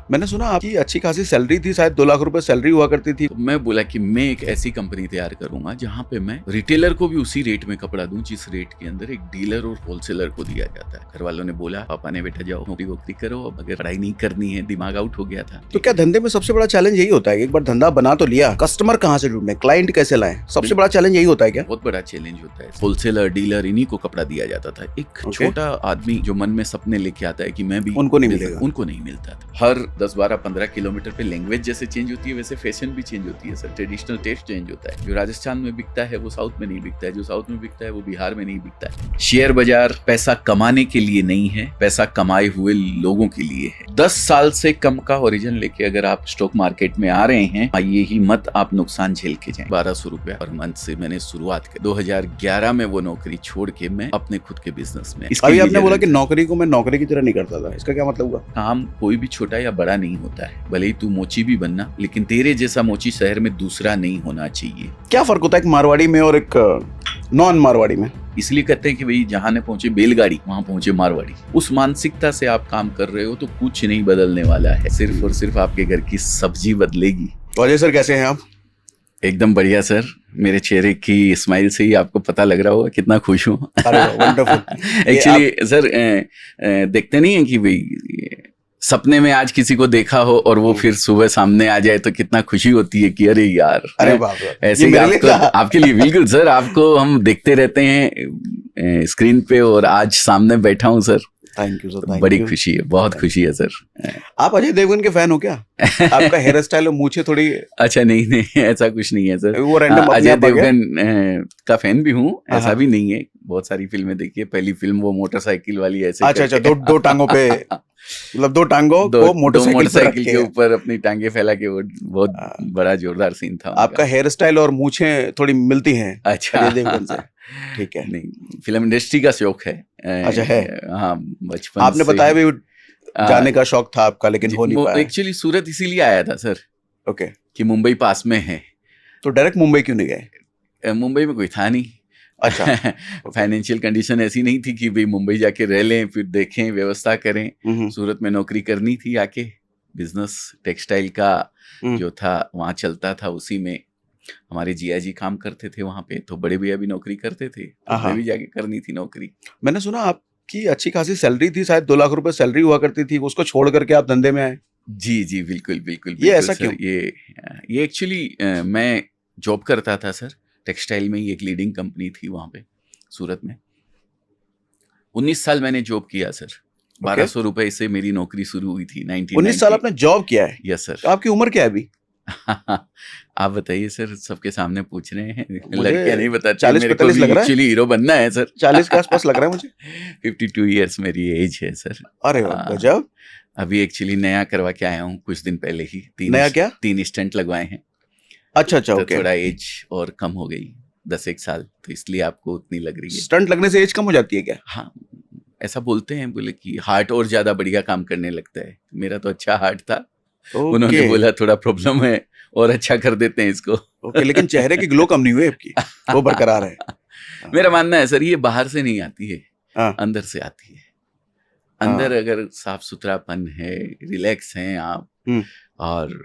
मैंने सुना आपकी अच्छी खासी सैलरी थी, शायद 2 लाख रुपए सैलरी हुआ करती थी। तो मैं बोला कि मैं एक ऐसी कंपनी तैयार करूंगा जहां पे मैं रिटेलर को भी उसी रेट में कपड़ा दूं जिस रेट के अंदर एक डीलर और होलसेलर को दिया जाता है। घर वालों ने बोला पापा ने बेटा जाओ नौकरी वोकरी करो, अब अगर पढ़ाई नहीं करनी है, दिमाग आउट हो गया था। तो क्या धंधे में सबसे बड़ा चैलेंज यही होता है? एक बार धंधा बना तो लिया, कस्टमर कहाँ से ढूंढने, क्लाइंट कैसे लाएं? सबसे बड़ा चैलेंज यही होता है क्या? बहुत बड़ा चैलेंज होता है। होलसेलर डीलर इन्हीं को कपड़ा दिया जाता था। एक छोटा आदमी जो मन में सपने लेके आता है कि मैं भी, उनको नहीं मिलेगा। उनको नहीं मिलता था। हर 10-12-15 किलोमीटर पे लैंग्वेज जैसे चेंज होती है वैसे फैशन भी चेंज होती है सर। ट्रेडिशनल टेस्ट चेंज होता है। जो राजस्थान में बिकता है वो साउथ में नहीं बिकता है, जो साउथ में बिकता है वो बिहार में नहीं बिकता है। शेयर बाजार पैसा कमाने के लिए नहीं है, पैसा कमाए हुए लोगों के लिए है। 10 साल से कम का ओरिजिन लेके अगर आप स्टॉक मार्केट में आ रहे हैं, आइए ही मत आप नुकसान झेल के जाएं। 1200 रुपया पर मंथ से मैंने शुरुआत की। 2011 में वो नौकरी छोड़ के मैं अपने खुद के बिजनेस में। अभी आपने बोला कि नौकरी को मैं नौकरी की तरह नहीं करता था, इसका क्या मतलब हुआ? काम कोई भी छोटा या बड़ा नहीं होता है, भले ही तू मोची भी बनना, लेकिन तेरे जैसा मोची शहर में दूसरा नहीं होना चाहिए। क्या फर्क होता है एक मारवाड़ी में और एक नॉन मारवाड़ी में? इसलिए कहते हैं कि भाई जहां ने पहुंचे बैलगाड़ी वहां पहुंचे मारवाड़ी। उस मानसिकता से आप काम कर रहे हो तो कुछ नहीं बदलने वाला है, सिर्फ और सिर्फ आपके घर की सब्जी बदलेगी। अजय सर कैसे हैं आप? एकदम बढ़िया सर। मेरे चेहरे की स्माइल से ही आपको पता लग रहा होगा कितना खुश हूँ। एक्चुअली सर देखते नहीं है कि भाई सपने में आज किसी को देखा हो और वो फिर सुबह सामने आ जाए तो कितना खुशी होती है कि अरे यार, अरे बाप रे, ऐसे ही आपके लिए बिल्कुल सर। आपको हम देखते रहते हैं स्क्रीन पे और आज सामने बैठा हूँ सर। Thank you sir. बड़ी खुशी है, बहुत खुशी है सर। आप अजय देवगन के फैन हो क्या? आपका हेयर स्टाइल और मूछें थोड़ी। अच्छा नहीं ऐसा कुछ नहीं है सर। वो रैंडम अजय देवगन का फैन भी हूँ, ऐसा भी नहीं है। बहुत सारी फिल्में देखी है। पहली फिल्म वो मोटरसाइकिल वाली ऐसे। अच्छा, दो टांगों पे, मतलब दो टांगों को मोटरसाइकिल के ऊपर अपनी टांगे फैला के, वो बहुत बड़ा जोरदार सीन था। आपका हेयर स्टाइल और मूछें थोड़ी मिलती हैं अच्छा देवगन से। ठीक है। नहीं, फिल्म इंडस्ट्री का शौक है। अच्छा है। हाँ, बचपन आपने बताया भी जाने का शौक था आपका, लेकिन हो नहीं पाया। एक्चुअली सूरत इसीलिए आया था सर। ओके। कि मुंबई पास में है, तो डायरेक्ट मुंबई क्यों नहीं गए? मुंबई में कोई था नहीं। अच्छा। फाइनेंशियल कंडीशन ऐसी नहीं थी कि भाई मुंबई जाके रह लें, फिर देखें, व्यवस्था करें। सूरत में नौकरी करनी थी आके। बिजनेस टेक्सटाइल का जो था वहाँ चलता था, उसी में हमारे जिया जी काम करते थे वहाँ पे, तो बड़े भैया भी नौकरी करते थे, तो भी जाके करनी थी नौकरी। मैंने सुना आपकी अच्छी खासी सैलरी थी, शायद 2 लाख रुपए सैलरी हुआ करती थी, उसको छोड़ करके आप धंधे में आए? जी बिल्कुल बिल्कुल। ये ऐसा क्यों? ये एक्चुअली मैं जॉब करता था सर, टेक्सटाइल में ही एक लीडिंग कंपनी थी वहाँ पे सूरत में। 19 साल मैंने जॉब किया सर। 1200 रुपए से मेरी नौकरी शुरू हुई थी। 19 साल आपने जॉब किया है? Yes sir. तो आपकी उम्र क्या है अभी? आप बताइए सर, सबके सामने पूछ रहे हैं, लड़कियां नहीं बताती। 40-45 लग रहा है। एक्चुअली हीरो बनना है सर। 40 के आसपास लग रहा है मुझे। 52 ईयर्स मेरी एज है सर। अरे गजब। अभी एक्चुअली नया करवा के आया हूँ कुछ दिन पहले ही। नया क्या? 3 स्टंट लगवाए हैं। अच्छा तो थोड़ा एज और कम हो गई 10-1 साल, तो इसलिए आपको उतनी लग रही है। स्टंट लगने से एज कम हो जाती है क्या? हाँ, ऐसा बोलते हैं, बोले कि हार्ट और ज्यादा बढ़िया काम करने लगता है। मेरा तो अच्छा हार्ट था। उन्होंने बोला थोड़ा प्रॉब्लम है और अच्छा कर देते हैं इसको। ओके, लेकिन चेहरे की ग्लो कम नहीं हुई आपकी, वो बरकरार है। मेरा मानना है सर, ये बाहर से नहीं आती है, अंदर से आती है। अंदर अगर साफ सुथरापन है, रिलैक्स हैं आप, और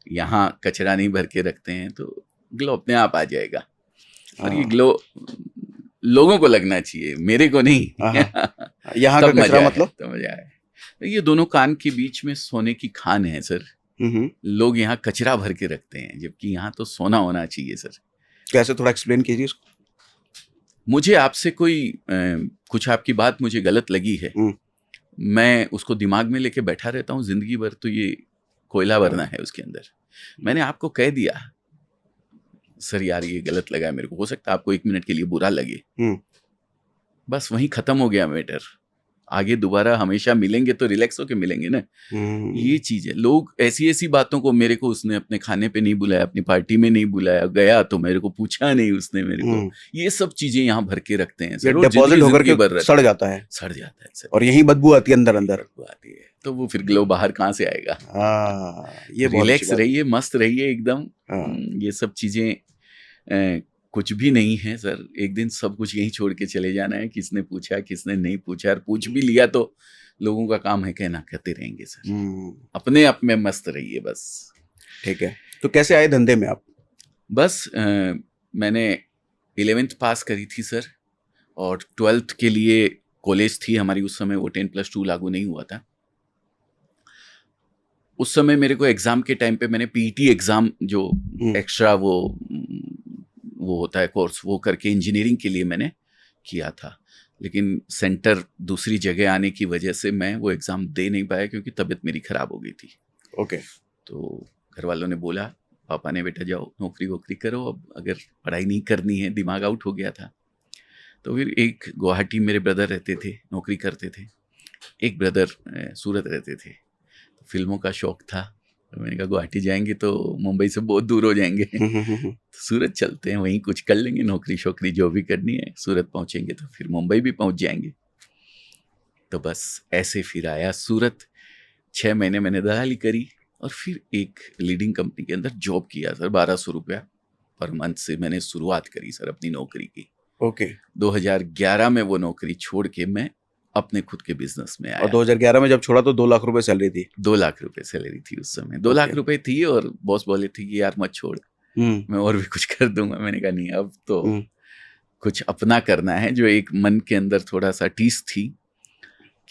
यहाँ कचरा नहीं भर के रखते हैं, तो ग्लो अपने आप आ जाएगा। और ये ग्लो लोगों को लगना चाहिए, मेरे को नहीं। यहाँ का कचरा मतलब? तो मजा आए। ये दोनों कान के बीच में सोने की खान है सर। लोग यहाँ कचरा भर के रखते हैं, जबकि यहाँ तो सोना होना चाहिए सर। कैसे, थोड़ा एक्सप्लेन कीजिए इसको। मुझे आपसे कोई कुछ आपकी बात मुझे गलत लगी है, मैं उसको दिमाग में लेके बैठा रहता हूँ जिंदगी भर, तो ये कोयला भरना है उसके अंदर। मैंने आपको कह दिया सर यार ये गलत लगा है मेरे को, हो सकता है आपको 1 मिनट के लिए बुरा लगे, बस वहीं खत्म हो गया मैटर। आगे दोबारा हमेशा मिलेंगे तो रिलैक्स होके मिलेंगे ना। ये चीज है। लोग ऐसी ऐसी बातों को, मेरे को उसने अपने खाने पे नहीं बुलाया, अपनी पार्टी में नहीं बुलाया, गया तो मेरे को पूछा नहीं उसने मेरे को, ये सब चीजें यहाँ भर के रखते हैं सर। डिपॉजिट होकर के सड़ जाता है सर, और यही बदबू आती है अंदर आती है, तो वो फिर ग्लो बाहर कहाँ से आएगा? ये रिलैक्स रहिए, मस्त रहिए एकदम। ये सब चीजें कुछ भी नहीं है सर। एक दिन सब कुछ यहीं छोड़ के चले जाना है। किसने पूछा, किसने नहीं पूछा, और पूछ भी लिया तो लोगों का काम है कहना, कहते रहेंगे सर। अपने आप में मस्त रहिए बस। ठीक है, तो कैसे आए धंधे में आप? बस मैंने 11th पास करी थी सर, और 12th के लिए कॉलेज थी हमारी उस समय, वो 10+2 लागू नहीं हुआ था उस समय। मेरे को एग्जाम के टाइम पे मैंने पीईटी एग्जाम जो एक्स्ट्रा वो होता है कोर्स, वो करके इंजीनियरिंग के लिए मैंने किया था, लेकिन सेंटर दूसरी जगह आने की वजह से मैं वो एग्जाम दे नहीं पाया क्योंकि तबीयत मेरी खराब हो गई थी। ओके। तो घर वालों ने बोला, पापा ने, बेटा जाओ नौकरी वोकरी करो, अब अगर पढ़ाई नहीं करनी है, दिमाग आउट हो गया था। तो फिर एक गुवाहाटी मेरे ब्रदर रहते थे, नौकरी करते थे, एक ब्रदर सूरत रहते थे। फिल्मों का शौक था, तो मैंने कहा गुवाहाटी जाएंगे तो मुंबई से बहुत दूर हो जाएंगे, तो सूरत चलते हैं, वहीं कुछ कर लेंगे, नौकरी शोकरी जो भी करनी है। सूरत पहुंचेंगे तो फिर मुंबई भी पहुंच जाएंगे। तो बस ऐसे फिर आया सूरत। 6 महीने मैंने दलाली करी और फिर एक लीडिंग कंपनी के अंदर जॉब किया सर। 1200 रुपया पर मंथ से मैंने शुरुआत करी सर अपनी नौकरी की। ओके। 2011 में वो नौकरी छोड़ के मैं अपने खुद के बिजनेस में आया। और 2011 में जब छोड़ा तो 2 लाख रुपए सैलरी थी? 2 लाख रुपए सैलरी थी उस समय। 2 लाख रुपए थी और बॉस बोले थे कि यार मत छोड़, मैं और भी कुछ कर दूंगा। मैंने कहा नहीं, अब तो कुछ अपना करना है। जो एक मन के अंदर थोड़ा सा टीस थी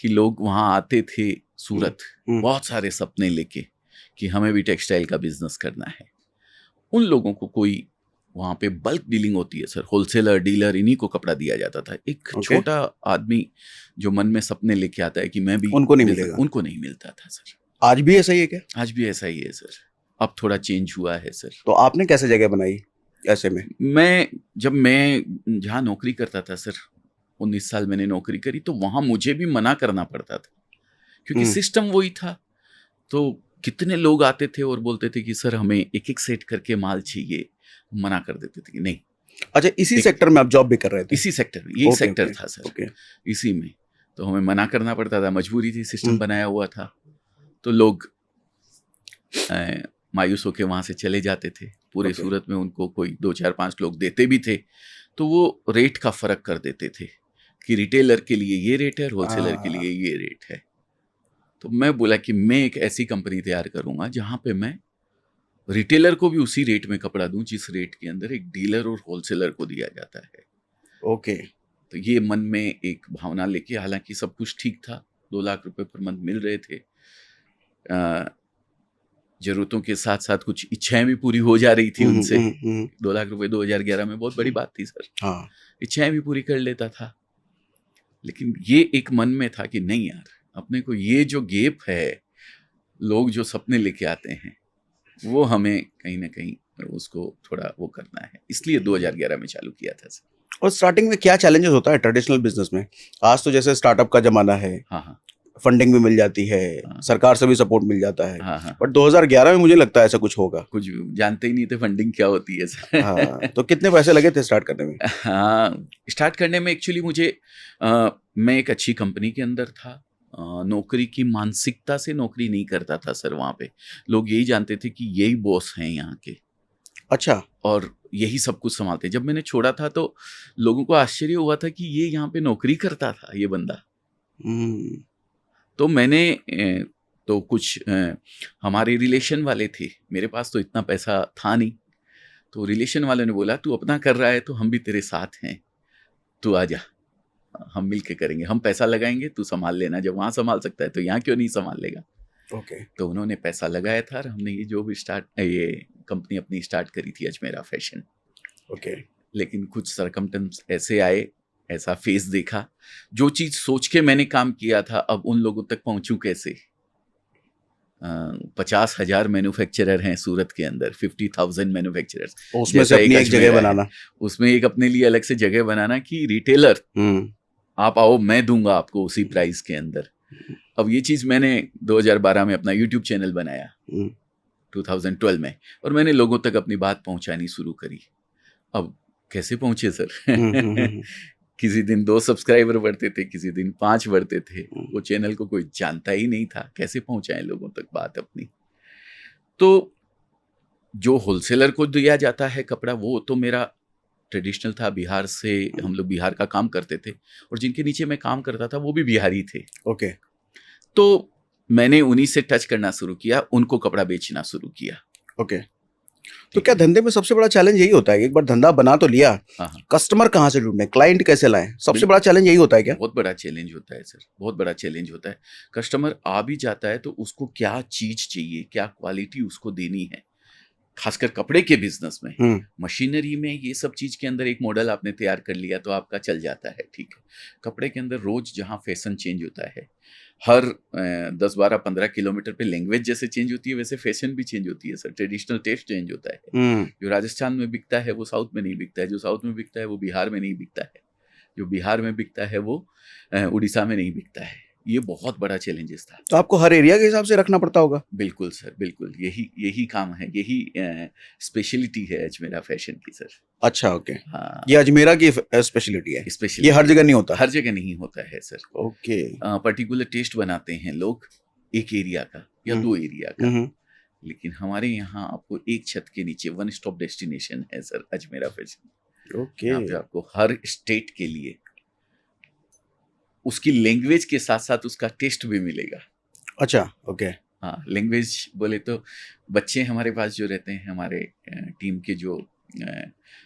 कि लोग वहाँ आते थे सूरत बहुत सारे सपने लेके कि हमें भी टेक्सटाइल का बिजनेस करना है। उन लोगों को कोई वहाँ पे बल्क डीलिंग होती है सर, होलसेलर डीलर, इन्हीं को कपड़ा दिया जाता था। एक छोटा आदमी जो मन में सपने लेके आता है कि मैं भी, उनको नहीं मिलेगा, उनको नहीं मिलता था सर। आज भी ऐसा ही है क्या? आज भी ऐसा ही है सर, अब थोड़ा चेंज हुआ है सर। तो आपने कैसे जगह बनाई ऐसे में? मैं जहाँ नौकरी करता था सर, 19 साल मैंने नौकरी करी, तो वहाँ मुझे भी मना करना पड़ता था क्योंकि सिस्टम वही था। तो कितने लोग आते थे और बोलते थे कि सर हमें एक एक सेट करके माल चाहिए, मना कर देते थे कि नहीं। अच्छा, इसी सेक्टर में आप जॉब भी कर रहे थे? इसी सेक्टर में, यही सेक्टर था सर, इसी में। तो हमें मना करना पड़ता था, मजबूरी थी, सिस्टम बनाया हुआ था। तो लोग मायूस होकर वहाँ से चले जाते थे। पूरे सूरत में उनको कोई 2, 4, 5 लोग देते भी थे, तो वो रेट का फर्क कर देते थे कि रिटेलर के लिए ये रेट है और होलसेलर के लिए ये रेट है। तो मैं बोला कि मैं एक ऐसी कंपनी तैयार करूंगा जहाँ पे मैं रिटेलर को भी उसी रेट में कपड़ा दूं जिस रेट के अंदर एक डीलर और होलसेलर को दिया जाता है। ओके। तो ये मन में एक भावना लेके, हालांकि सब कुछ ठीक था, 2 लाख रुपए पर मंथ मिल रहे थे, जरूरतों के साथ साथ कुछ इच्छाएं भी पूरी हो जा रही थी उनसे। 2 लाख रुपए 2011 में बहुत बड़ी बात थी सर। हाँ। इच्छाएं भी पूरी कर लेता था, लेकिन ये एक मन में था कि नहीं यार, अपने को ये जो गैप है, लोग जो सपने लेके आते हैं, वो हमें कहीं ना कहीं उसको थोड़ा वो करना है। इसलिए 2011 में चालू किया था सर। और स्टार्टिंग में क्या चैलेंजेस होता है ट्रेडिशनल बिजनेस में? आज तो जैसे स्टार्टअप का जमाना है, हाँ, फंडिंग भी मिल जाती है, सरकार से भी सपोर्ट मिल जाता है, हाँ। बट 2011 में मुझे लगता है ऐसा कुछ होगा। कुछ जानते ही नहीं थे फंडिंग क्या होती है सर। हाँ, तो कितने पैसे लगे थे स्टार्ट करने में? हाँ, स्टार्ट करने में एक्चुअली मुझे मैं एक अच्छी कंपनी के अंदर था, नौकरी की मानसिकता से नौकरी नहीं करता था सर। वहाँ पे लोग यही जानते थे कि यही बॉस हैं यहाँ के। अच्छा। और यही सब कुछ संभालते। जब मैंने छोड़ा था तो लोगों को आश्चर्य हुआ था कि ये यहाँ पे नौकरी करता था ये बंदा। तो मैंने तो कुछ हमारे रिलेशन वाले थे, मेरे पास तो इतना पैसा था नहीं, तो रिलेशन वाले ने बोला तू अपना कर रहा है तो हम भी तेरे साथ हैं, तू आ जा, हम मिल के करेंगे, हम पैसा लगाएंगे, तू संभाल लेना, जब वहाँ संभाल सकता है तो यहाँ क्यों नहीं संभाल लेगा। ओके। तो उन्होंने पैसा लगाया था और हमने ये जो भी ये कंपनी अपनी स्टार्ट करी थी, अजमेरा फैशन। ओके। लेकिन कुछ सरकमटेंस ऐसे आए, ऐसा फेस देखा, जो चीज सोच के मैंने काम किया था अब उन लोगों तक पहुंचूं कैसे। 50,000 मैन्युफैक्चरर हैं सूरत के अंदर, 50,000 मैन्युफैक्चरर्स, उसमें से अपनी एक जगह बनाना, उसमें एक अपने लिए अलग से जगह बनाना कि रिटेलर आप आओ, मैं दूंगा आपको उसी प्राइस के अंदर। अब ये चीज मैंने 2012 में अपना यूट्यूब चैनल बनाया 2012 में, और मैंने लोगों तक अपनी बात पहुंचानी शुरू करी। अब कैसे पहुंचे सर? किसी दिन 2 सब्सक्राइबर बढ़ते थे, किसी दिन 5 बढ़ते थे, वो चैनल को कोई जानता ही नहीं था, कैसे पहुंचाएं लोगों तक बात अपनी। तो जो होलसेलर को दिया जाता है कपड़ा, वो तो मेरा ट्रेडिशनल था, बिहार से हम लोग बिहार का काम करते थे, और जिनके नीचे मैं काम करता था वो भी बिहारी थे। ओके। तो मैंने उन्हीं से टच करना शुरू किया, उनको कपड़ा बेचना शुरू किया। ओके, तो क्या धंधे में सबसे बड़ा चैलेंज यही होता है कि एक बार धंधा बना तो लिया, हाँ हाँ, कस्टमर कहाँ से ढूंढने, क्लाइंट कैसे लाएं, सबसे बिल्कुल। बड़ा चैलेंज यही होता है क्या? बहुत बड़ा चैलेंज होता है सर, बहुत बड़ा चैलेंज होता है। कस्टमर आ भी जाता है तो उसको क्या चीज चाहिए, क्या क्वालिटी उसको देनी है, खासकर कपड़े के बिजनेस में। मशीनरी में ये सब चीज के अंदर एक मॉडल आपने तैयार कर लिया तो आपका चल जाता है, ठीक है। कपड़े के अंदर रोज जहाँ फैशन चेंज होता है, हर 10-12-15 किलोमीटर पे लैंग्वेज जैसे चेंज होती है वैसे फैशन भी चेंज होती है सर, ट्रेडिशनल टेस्ट चेंज होता है। जो राजस्थान में बिकता है वो साउथ में नहीं बिकता है, जो साउथ में बिकता है वो बिहार में नहीं बिकता है, जो बिहार में बिकता है वो उड़ीसा में नहीं बिकता है। ये बहुत बड़ा चैलेंजेस था। तो आपको हर एरिया के हिसाब से रखना पड़ता होगा। बिल्कुल सर, बिल्कुल, यही काम है, यही स्पेशलिटी है अजमेरा फैशन की सर। अच्छा, ओके, हाँ, ये अजमेरा की स्पेशलिटी है, स्पेशली ये हर जगह नहीं होता। हर जगह नहीं होता है सर। ओके। पर्टिकुलर टेस्ट बनाते हैं लोग एक एरिया का या 2 एरिया का, लेकिन हमारे यहाँ आपको एक छत के नीचे वन स्टॉप डेस्टिनेशन है सर अजमेरा फैशन। ओके, यहाँ पे आपको हर स्टेट के लिए उसकी लैंग्वेज के साथ साथ उसका टेस्ट भी मिलेगा। अच्छा, ओके। हाँ, लैंग्वेज बोले तो बच्चे हमारे पास जो रहते हैं, हमारे टीम के जो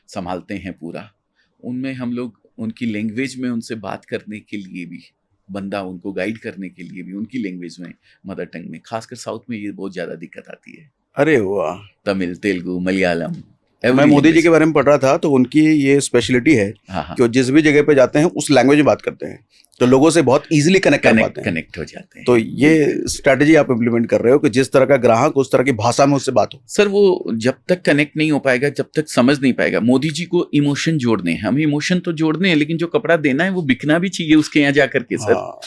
संभालते हैं पूरा, उनमें हम लोग उनकी लैंग्वेज में उनसे बात करने के लिए भी, बंदा उनको गाइड करने के लिए भी उनकी लैंग्वेज में, मदर टंग में, खासकर साउथ में ये बहुत ज़्यादा दिक्कत आती है। अरे वाह। तमिल, तेलुगु, मलयालम, मैं मोदी जी के बारे में पढ़ रहा था तो उनकी ये स्पेशलिटी है कि वो जिस भी जगह पे जाते हैं उस लैंग्वेज में बात करते हैं, तो लोगों से बहुत इजीली कनेक्ट कर पाते हैं, कनेक्ट हो जाते हैं। तो ये स्ट्रैटेजी आप इम्प्लीमेंट कर रहे हो कि जिस तरह का ग्राहक उस तरह की भाषा में उससे बात हो। सर वो जब तक कनेक्ट नहीं हो पाएगा, जब तक समझ नहीं पाएगा। मोदी जी को इमोशन जोड़ने हैं, हमें इमोशन तो जोड़ने हैं, लेकिन जो कपड़ा देना है वो बिकना भी चाहिए उसके यहाँ जा करके सर। हाँ।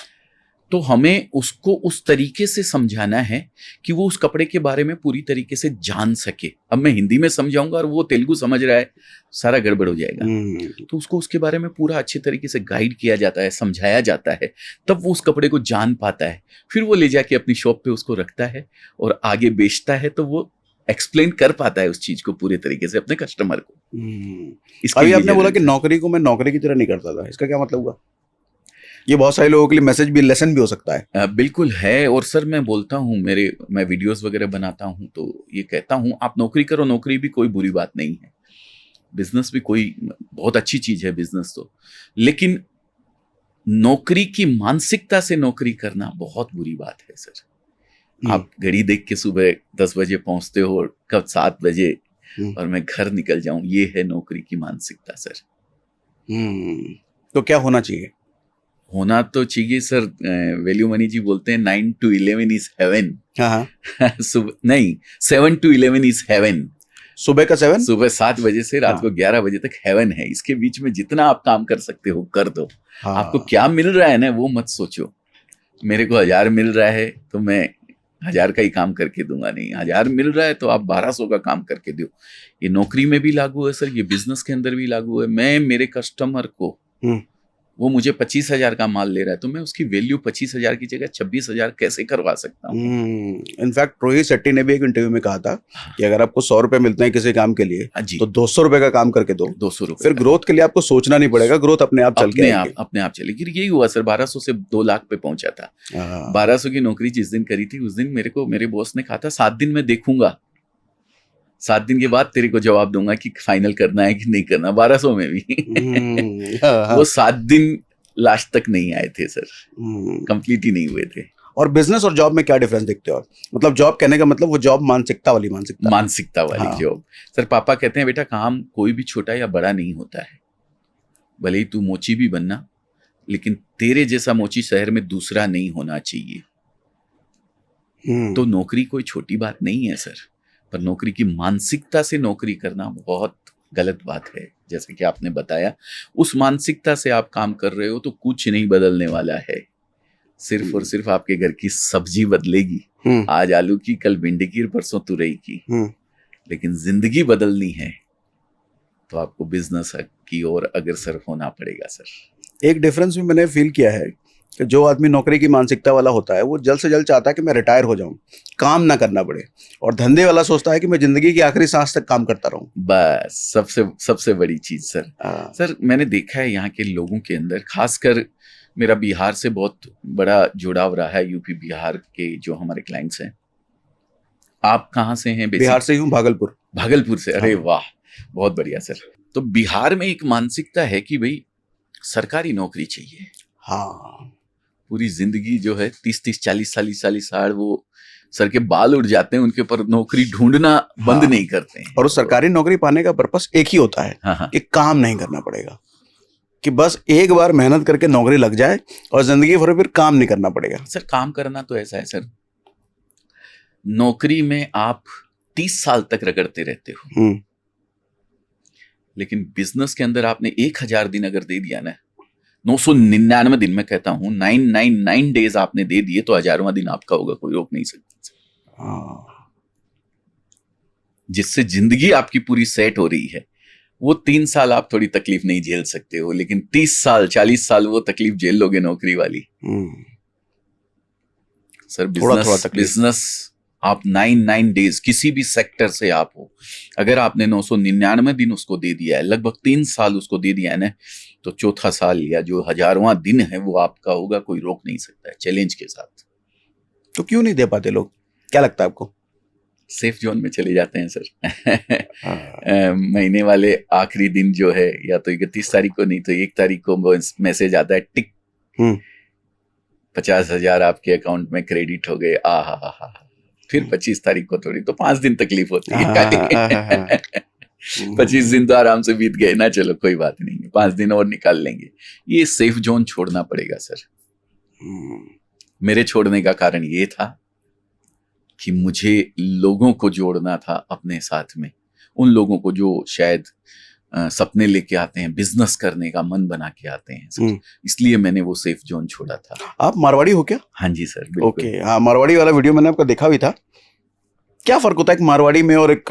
तो हमें उसको उस तरीके से समझाना है कि वो उस कपड़े के बारे में पूरी तरीके से जान सके। अब मैं हिंदी में समझाऊंगा और वो तेलुगु समझ रहा है, सारा गड़बड़ हो जाएगा। तो उसको उसके बारे में पूरा अच्छे तरीके से गाइड किया जाता है, समझाया जाता है, तब वो उस कपड़े को जान पाता है। फिर वो ले जाके अपनी शॉप पे उसको रखता है और आगे बेचता है, तो वो एक्सप्लेन कर पाता है उस चीज को पूरे तरीके से अपने कस्टमर को। अभी आपने बोला कि नौकरी को मैं नौकरी की तरह नहीं करता था, इसका क्या मतलब हुआ? ये बहुत सारे लोगों के लिए मैसेज भी, लेसन भी हो सकता है। बिल्कुल है। और सर मैं बोलता हूँ, मैं वीडियोस वगैरह बनाता हूँ तो ये कहता हूँ, आप नौकरी करो, नौकरी भी कोई बुरी बात नहीं है, बिजनेस भी कोई बहुत अच्छी चीज है बिजनेस तो, लेकिन नौकरी की मानसिकता से नौकरी करना बहुत बुरी बात है सर। आप घड़ी देख के सुबह 10 बजे पहुंचते हो और कब 7 बजे और मैं घर निकल जाऊं, ये है नौकरी की मानसिकता सर। तो क्या होना चाहिए? होना तो चाहिए सर, वैल्यू मनी जी बोलते हैं 9 to 11 इज हेवन। नहीं, 7 to 11 इज हेवन। सुबह का 7, सुबह 7 बजे से रात को 11 बजे तक हेवन है। इसके बीच में जितना आप काम कर सकते हो कर दो। आपको क्या मिल रहा है ना वो मत सोचो, मेरे को 1000 मिल रहा है तो मैं 1000 का ही काम करके दूंगा, नहीं, 1000 मिल रहा है तो आप 1200 का काम करके दो। ये नौकरी में भी लागू है सर, ये बिजनेस के अंदर भी लागू है। मैं मेरे कस्टमर को, वो मुझे 25,000 का माल ले रहा है तो मैं उसकी वैल्यू 25,000 की जगह 26,000 कैसे करवा सकता हूँ? इनफैक्ट रोहित शेट्टी ने भी एक इंटरव्यू में कहा था कि अगर आपको 100 रुपए मिलते हैं किसी काम के लिए तो 200 रुपए का काम करके दो। 200 रुपए, फिर ग्रोथ के लिए आपको सोचना नहीं पड़ेगा, ग्रोथ अपने आप चल के अपने आप चलेगी। यही हुआ सर, 1200 से 2 लाख पे पहुंचा था। 1200 की नौकरी जिस दिन करी थी उस दिन मेरे को मेरे बॉस ने कहा था 7 दिन में देखूंगा, 7 दिन के बाद तेरे को जवाब दूंगा कि फाइनल करना है कि नहीं करना। 1200 में भी वो 7 दिन लास्ट तक नहीं आए थे सर, कंप्लीट ही नहीं हुए थे। और बिजनेस और जॉब में क्या डिफरेंस देखते हो? मतलब जॉब कहने का मतलब वो जॉब मानसिकता वाली जॉब। सर पापा कहते हैं बेटा काम कोई भी छोटा या बड़ा नहीं होता है, भले ही तू मोची भी बनना, लेकिन तेरे जैसा मोची शहर में दूसरा नहीं होना चाहिए। तो नौकरी कोई छोटी बात नहीं है सर, पर नौकरी की मानसिकता से नौकरी करना बहुत गलत बात है। जैसे कि आपने बताया, उस मानसिकता से आप काम कर रहे हो तो कुछ नहीं बदलने वाला है, सिर्फ और सिर्फ आपके घर की सब्जी बदलेगी। आज आलू की, कल भिंडी की, परसों तुरई की, लेकिन जिंदगी बदलनी है तो आपको बिजनेस की ओर अग्रसर होना पड़ेगा सर। एक डिफरेंस भी मैंने फील किया है कि जो आदमी नौकरी की मानसिकता वाला होता है वो जल्द से जल्द चाहता है कि मैं रिटायर हो जाऊं, काम ना करना पड़े, और धंधे वाला सोचता है कि मैं जिंदगी की आखिरी सांस तक काम करता रहूं। बस सबसे बड़ी चीज सर। सर मैंने देखा है यहाँ के लोगों के अंदर, खासकर मेरा बिहार से बहुत बड़ा जुड़ाव रहा है, यूपी बिहार के जो हमारे क्लाइंट्स हैं। आप कहाँ से हैं? बिहार से ही हूँ, भागलपुर। भागलपुर से, अरे हाँ। वाह, बहुत बढ़िया सर। तो बिहार में एक मानसिकता है कि भाई सरकारी नौकरी चाहिए। हाँ, पूरी जिंदगी जो है 30-30 40 साल वो सर के बाल उड़ जाते हैं उनके, पर नौकरी ढूंढना बंद हाँ। नहीं करते हैं। और उस सरकारी नौकरी पाने का पर्पस एक ही होता है हाँ हाँ, कि काम नहीं करना पड़ेगा, कि बस एक बार मेहनत करके नौकरी लग जाए और जिंदगी भर फिर काम नहीं करना पड़ेगा। सर काम करना तो ऐसा है सर, नौकरी में आप 30 साल तक रगड़ते रहते हो, लेकिन बिजनेस के अंदर आपने 1000 दिन अगर दे दिया ना, 999 दिन मैं कहता हूं 999 डेज आपने दे दिए, तो 1000वां दिन आपका होगा, कोई रोक नहीं सकता। जिससे जिंदगी आपकी पूरी सेट हो रही है। वो 3 साल आप थोड़ी तकलीफ नहीं झेल सकते हो, लेकिन 30 साल 40 साल वो तकलीफ झेल लोगे नौकरी वाली। सर बिजनेस आप 99 डेज किसी भी सेक्टर से आप हो, अगर आपने 999 दिन उसको दे दिया है, लगभग 3 साल उसको दे दिया है ना, तो चौथा साल या जो 1000वां दिन है वो आपका होगा, कोई रोक नहीं सकता है, चैलेंज के साथ। तो क्यों नहीं दे पाते लोग, क्या लगता है आपको? सेफ जोन में चले जाते हैं सर। महीने वाले आखिरी दिन जो है, या तो 31 तारीख को, नहीं तो 1 तारीख को मैसेज आता है, टिक 50,000 आपके अकाउंट में क्रेडिट हो गए। हा। फिर 25 तारीख को थोड़ी, तो 5 दिन तकलीफ होती है। 25 दिन तो आराम से बीत गए ना, चलो कोई बात नहीं है, 5 दिन और निकाल लेंगे। ये सेफ जोन छोड़ना पड़ेगा सर। मेरे छोड़ने का कारण ये था कि मुझे लोगों को जोड़ना था अपने साथ में, उन लोगों को जो शायद सपने लेके आते हैं, बिजनेस करने का मन बना के आते हैं, इसलिए मैंने वो सेफ जोन छोड़ा था। आप मारवाड़ी हो क्या? हाँ जी सर, बिल्कुल। ओके, हाँ, मारवाड़ी वाला वीडियो मैंने आपका देखा भी था। क्या फर्क होता है एक मारवाड़ी में और एक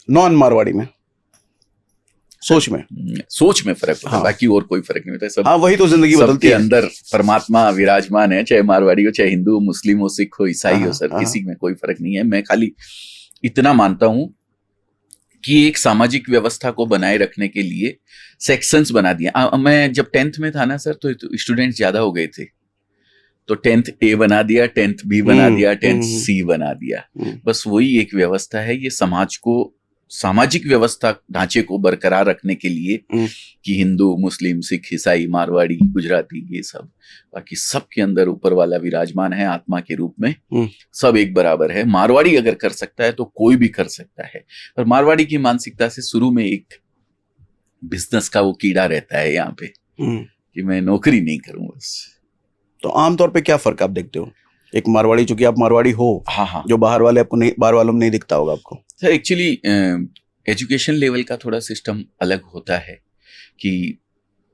नॉन मारवाड़ी में, सोच में फर्क होता है, बाकी और कोई फर्क नहीं होता है। सब, हाँ, वही तो जिंदगी बदलती है। अंदर परमात्मा विराजमान है, चाहे मारवाड़ी हो, चाहे हिंदू, मुस्लिम हो, सिख हो, ईसाई हो, सर किसी में कोई फर्क नहीं है। मैं खाली इतना मानता हूं कि एक सामाजिक व्यवस्था को बनाए रखने के लिए सेक्शंस बना दिया। मैं जब 10th में था ना सर, तो स्टूडेंट्स ज्यादा हो गए थे, तो 10th A बना दिया, 10th B बना दिया, 10th C बना दिया। बस वही एक व्यवस्था है, ये समाज को, सामाजिक व्यवस्था ढांचे को बरकरार रखने के लिए, कि हिंदू, मुस्लिम, सिख, ईसाई, मारवाड़ी, गुजराती, ये सब, बाकी सब के अंदर ऊपर वाला विराजमान है आत्मा के रूप में, सब एक बराबर है। मारवाड़ी अगर कर सकता है तो कोई भी कर सकता है। पर मारवाड़ी की मानसिकता से शुरू में एक बिजनेस का वो कीड़ा रहता है यहाँ पे, कि मैं नौकरी नहीं करूं बस। तो आमतौर पे क्या फर्क आप देखते हो, एक मारवाड़ी, चूंकि आप मारवाड़ी हो, हाँ, जो बाहर वाले आपको नहीं, बाहर वालों में नहीं दिखता होगा आपको? सर एक्चुअली एजुकेशन लेवल का थोड़ा सिस्टम अलग होता है, कि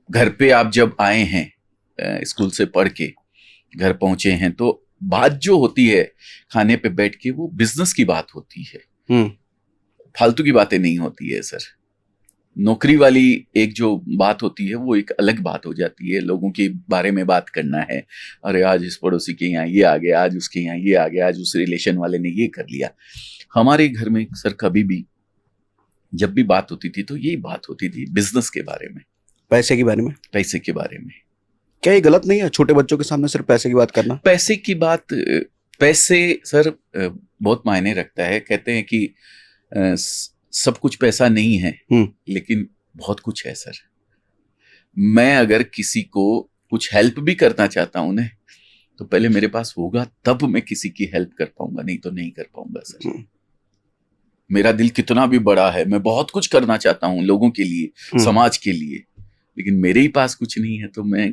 घर पे आप जब आए हैं स्कूल से पढ़ के घर पहुंचे हैं, तो बात जो होती है खाने पे बैठ के, वो बिजनेस की बात होती है, फालतू की बातें नहीं होती है सर। नौकरी वाली एक जो बात होती है वो एक अलग बात हो जाती है, लोगों के बारे में बात करना है, अरे आज इस पड़ोसी के यहाँ ये आ गया, आज उसके यहाँ ये आ गया, आज उस रिलेशन वाले ने ये कर लिया। हमारे घर में सर कभी भी जब भी बात होती थी तो यही बात होती थी बिजनेस के बारे में, पैसे के बारे में। पैसे के बारे में। क्या ये गलत नहीं है छोटे बच्चों के सामने सिर्फ पैसे की बात करना? पैसे की बात, पैसे सर बहुत मायने रखता है। कहते हैं कि सब कुछ पैसा नहीं है, लेकिन बहुत कुछ है सर। मैं अगर किसी को कुछ हेल्प भी करना चाहता हूं ना, तो पहले मेरे पास होगा तब मैं किसी की हेल्प कर पाऊंगा, नहीं तो नहीं कर पाऊंगा सर। मेरा दिल कितना भी बड़ा है, मैं बहुत कुछ करना चाहता हूं लोगों के लिए, समाज के लिए, लेकिन मेरे ही पास कुछ नहीं है, तो मैं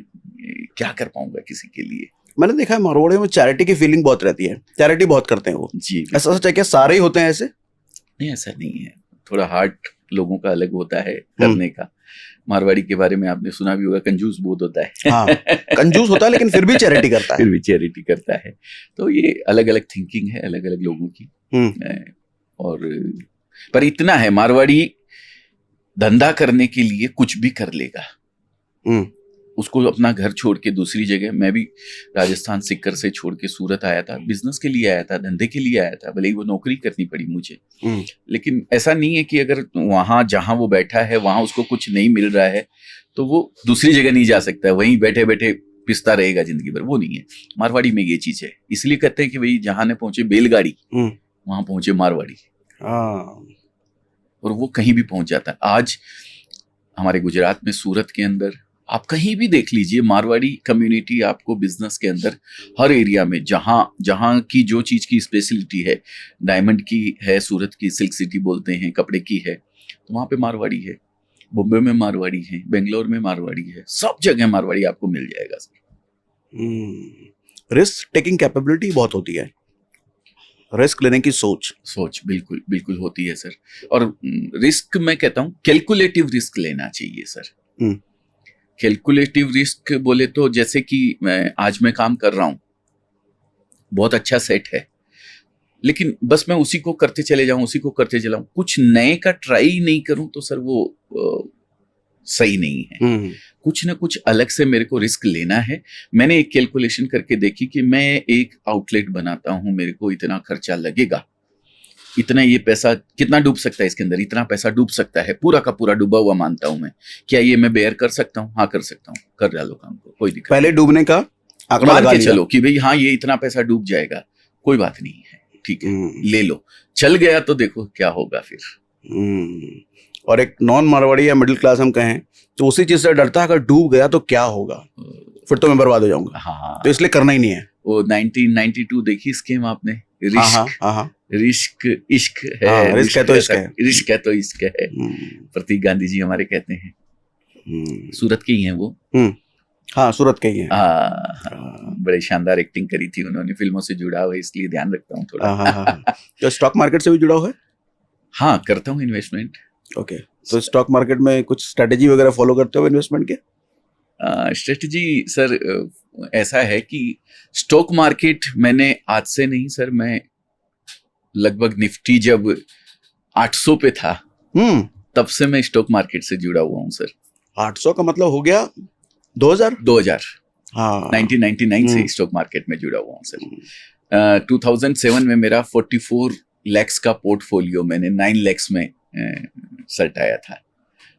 क्या कर पाऊंगा किसी के लिए। मैंने देखा है मारवाड़ी में चैरिटी की फीलिंग बहुत रहती है, चैरिटी बहुत करते हैं वो जी। ऐसा सच है क्या, सारे ही होते हैं ऐसे? नहीं, ऐसा नहीं है, थोड़ा हार्ट लोगों का अलग होता है करने का। मारवाड़ी के बारे में आपने सुना भी होगा, कंजूस बहुत होता है। हाँ, कंजूस होता है, लेकिन फिर भी चैरिटी करता है। फिर भी चैरिटी करता है। तो ये अलग अलग थिंकिंग है अलग अलग लोगों की। और पर इतना है, मारवाड़ी धंधा करने के लिए कुछ भी कर लेगा। उसको अपना घर छोड़ के दूसरी जगह, मैं भी राजस्थान सिक्कर से छोड़ के सूरत आया था, बिजनेस के लिए आया था, धंधे के लिए आया था, भले ही वो नौकरी करनी पड़ी मुझे, लेकिन ऐसा नहीं है कि अगर वहां जहां वो बैठा है वहां उसको कुछ नहीं मिल रहा है तो वो दूसरी जगह नहीं जा सकता है, वहीं बैठे बैठे पिसता रहेगा जिंदगी भर, वो नहीं है। मारवाड़ी में ये चीज है, इसलिए कहते हैं कि भाई जहां ने पहुंचे बैलगाड़ी वहां पहुंचे मारवाड़ी, और वो कहीं भी पहुंच जाता है। आज हमारे गुजरात में, सूरत के अंदर, आप कहीं भी देख लीजिए, मारवाड़ी कम्युनिटी आपको बिजनेस के अंदर हर एरिया में, जहां की जो चीज की स्पेशलिटी है, डायमंड की है, सूरत की सिल्क सिटी बोलते हैं, कपड़े की है, तो वहां पे मारवाड़ी है। बॉम्बे में मारवाड़ी है, बेंगलोर में मारवाड़ी है, सब जगह मारवाड़ी आपको मिल जाएगा सर। रिस्क टेकिंग कैपेबिलिटी बहुत होती है, रिस्क लेने की सोच बिल्कुल बिल्कुल होती है सर। और रिस्क मैं कहता हूँ कैलकुलेटिव रिस्क लेना चाहिए सर। कैलकुलेटिव रिस्क बोले तो जैसे कि आज मैं काम कर रहा हूँ, बहुत अच्छा सेट है, लेकिन बस मैं उसी को करते चले जाऊं, कुछ नए का ट्राई नहीं करूं तो सर वो सही नहीं है। कुछ ना कुछ अलग से मेरे को रिस्क लेना है। मैंने एक कैलकुलेशन करके देखी कि मैं एक आउटलेट बनाता हूं, मेरे को इतना खर्चा लगेगा, इतना ये पैसा कितना डूब सकता है इसके अंदर, इतना पैसा डूब सकता है, पूरा का पूरा डूबा हुआ मानता हूं मैं। क्या ये मैं बेयर कर सकता हूं? हाँ कर सकता हूं, कर डालो काम को, कोई दिक्कत पहले डूबने का आंकड़ा मान लगा के लिया। चलो कि भाई हाँ ये इतना पैसा डूब जाएगा, कोई बात नहीं है, ठीक है ले लो, चल गया तो देखो क्या होगा फिर। और एक नॉन मारवाड़ी या मिडिल क्लास हम कहें तो उसी चीज से डरता है, अगर डूब गया तो क्या होगा, फिर तो मैं बर्बाद हो जाऊंगा। हाँ, तो इसलिए करना ही नहीं है। वो 1992 देखी स्कीम आपने, रिस्क इश्क है, रिस्क है तो इश्क है, रिस्क है तो इश्क है, प्रतीक गांधी जी हमारे कहते हैं, सूरत के ही हैं वो। हाँ सूरत के ही हैं। बड़े शानदार एक्टिंग करी थी उन्होंने, फिल्मों से जुड़ा हुआ है इसलिए ध्यान रखता हूँ थोड़ा। तो स्टॉक मार्केट से भी जुड़ा हुआ है? हाँ करता हूँ इन्वेस्टमेंट। ओके, तो स्टॉक मार्केट में कुछ स्ट्रेटेजी वगैरह फॉलो करते हो इन्वेस्टमेंट के? स्ट्रेटजी सर ऐसा है कि स्टॉक मार्केट मैंने आज से नहीं सर, मैं लगभग निफ्टी जब 800 पे था तब से मैं स्टॉक मार्केट से जुड़ा हुआ हूँ सर। 800 का मतलब हो गया 2000। हाँ 1999 से स्टॉक मार्केट में जुड़ा हुआ हूँ सर। 2007 में मेरा 44 लैक्स का पोर्टफोलियो मैंने 9 लैक्स में सल्टाया था।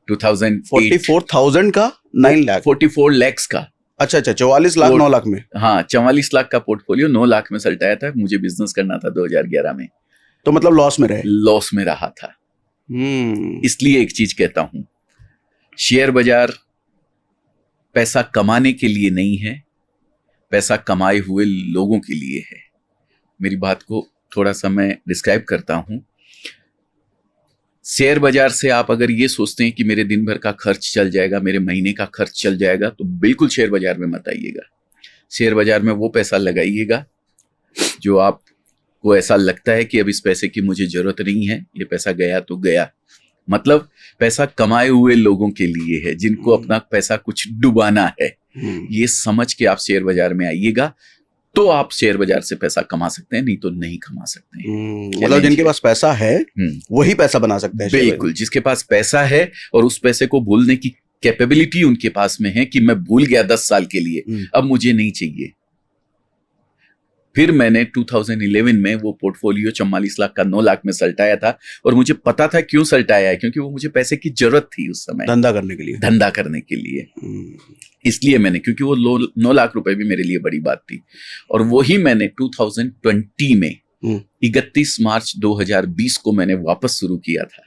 44,000 का 9 लाख, 44 लैक्स का, अच्छा 44 लाख 9 लाख में। हाँ 44 लाख का पोर्टफोलियो 9 लाख में सल्टाया था। मुझे बिजनेस करना था 2011 में, तो मतलब लॉस में रहा था। इसलिए एक चीज कहता हूं, शेयर बाजार पैसा कमाने के लिए नहीं है, पैसा कमाए हुए लोगों के लिए है। मेरी बात को थोड़ा सा मैं डिस्क्राइब करता हूं। शेयर बाजार से आप अगर ये सोचते हैं कि मेरे दिन भर का खर्च चल जाएगा, मेरे महीने का खर्च चल जाएगा, तो बिल्कुल शेयर बाजार में मत आइएगा। शेयर बाजार में वो पैसा लगाइएगा जो आपको ऐसा लगता है कि अब इस पैसे की मुझे जरूरत नहीं है, ये पैसा गया तो गया। मतलब पैसा कमाए हुए लोगों के लिए है, जिनको अपना पैसा कुछ डुबाना है। ये समझ के आप शेयर बाजार में आइएगा तो आप शेयर बाजार से पैसा कमा सकते हैं, नहीं तो नहीं कमा सकते हैं। मतलब जिनके पास पैसा है वही पैसा बना सकते हैं। बिल्कुल, जिसके पास पैसा है और उस पैसे को भूलने की कैपेबिलिटी उनके पास में है कि मैं भूल गया 10 साल के लिए, अब मुझे नहीं चाहिए। फिर मैंने 2011 में वो पोर्टफोलियो 44 लाख का 9 लाख में सल्टाया था, और मुझे पता था क्यों सल्टाया है, क्योंकि वो मुझे पैसे की जरूरत थी उस समय, धंधा करने के लिए। इसलिए मैंने, क्योंकि वो 9 लाख रुपए भी मेरे लिए बड़ी बात थी, और वही मैंने 2020 में 31 मार्च 2020 को मैंने वापस शुरू किया था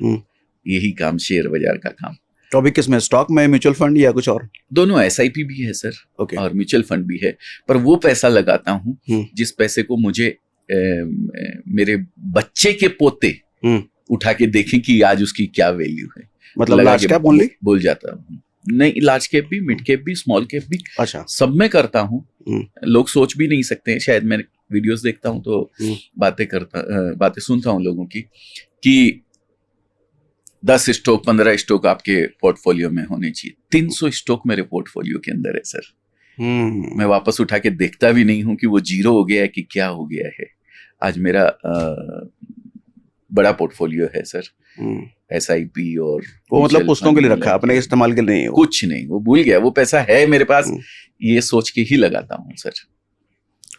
यही काम, शेयर बाजार का काम। तो अभी किस में, स्टॉक में, म्यूचुअल फंड या कुछ और? दोनों, SIP भी है सर, और म्यूचुअल फंड भी है। पर वो पैसा लगाता हूँ जिस पैसे को मुझे मेरे बच्चे के पोते उठा के देखें कि आज उसकी क्या वैल्यू है। मतलब लार्ज कैप ओनली बोल जाता हूँ, नहीं लार्ज कैप भी, मिड कैप भी, स्मॉल कैप भी, अच्छा सब में करता हूँ। लोग सोच भी नहीं सकते हैं, शायद मैं वीडियोस देखता हूँ तो बातें सुनता हूँ लोगों की कि 10 स्टॉक 15 स्टॉक आपके पोर्टफोलियो में होने चाहिए। 300 स्टॉक मेरे पोर्टफोलियो के अंदर है सर। मैं वापस उठा के देखता भी नहीं हूं कि वो जीरो हो गया है कि क्या हो गया है। आज मेरा बड़ा पोर्टफोलियो है सर, SIP, और वो मतलब पुस्तकों के लिए रखा है, अपने इस्तेमाल के लिए नहीं? कुछ नहीं, वो भूल गया, वो पैसा है मेरे पास, ये सोच के ही लगाता हूँ सर।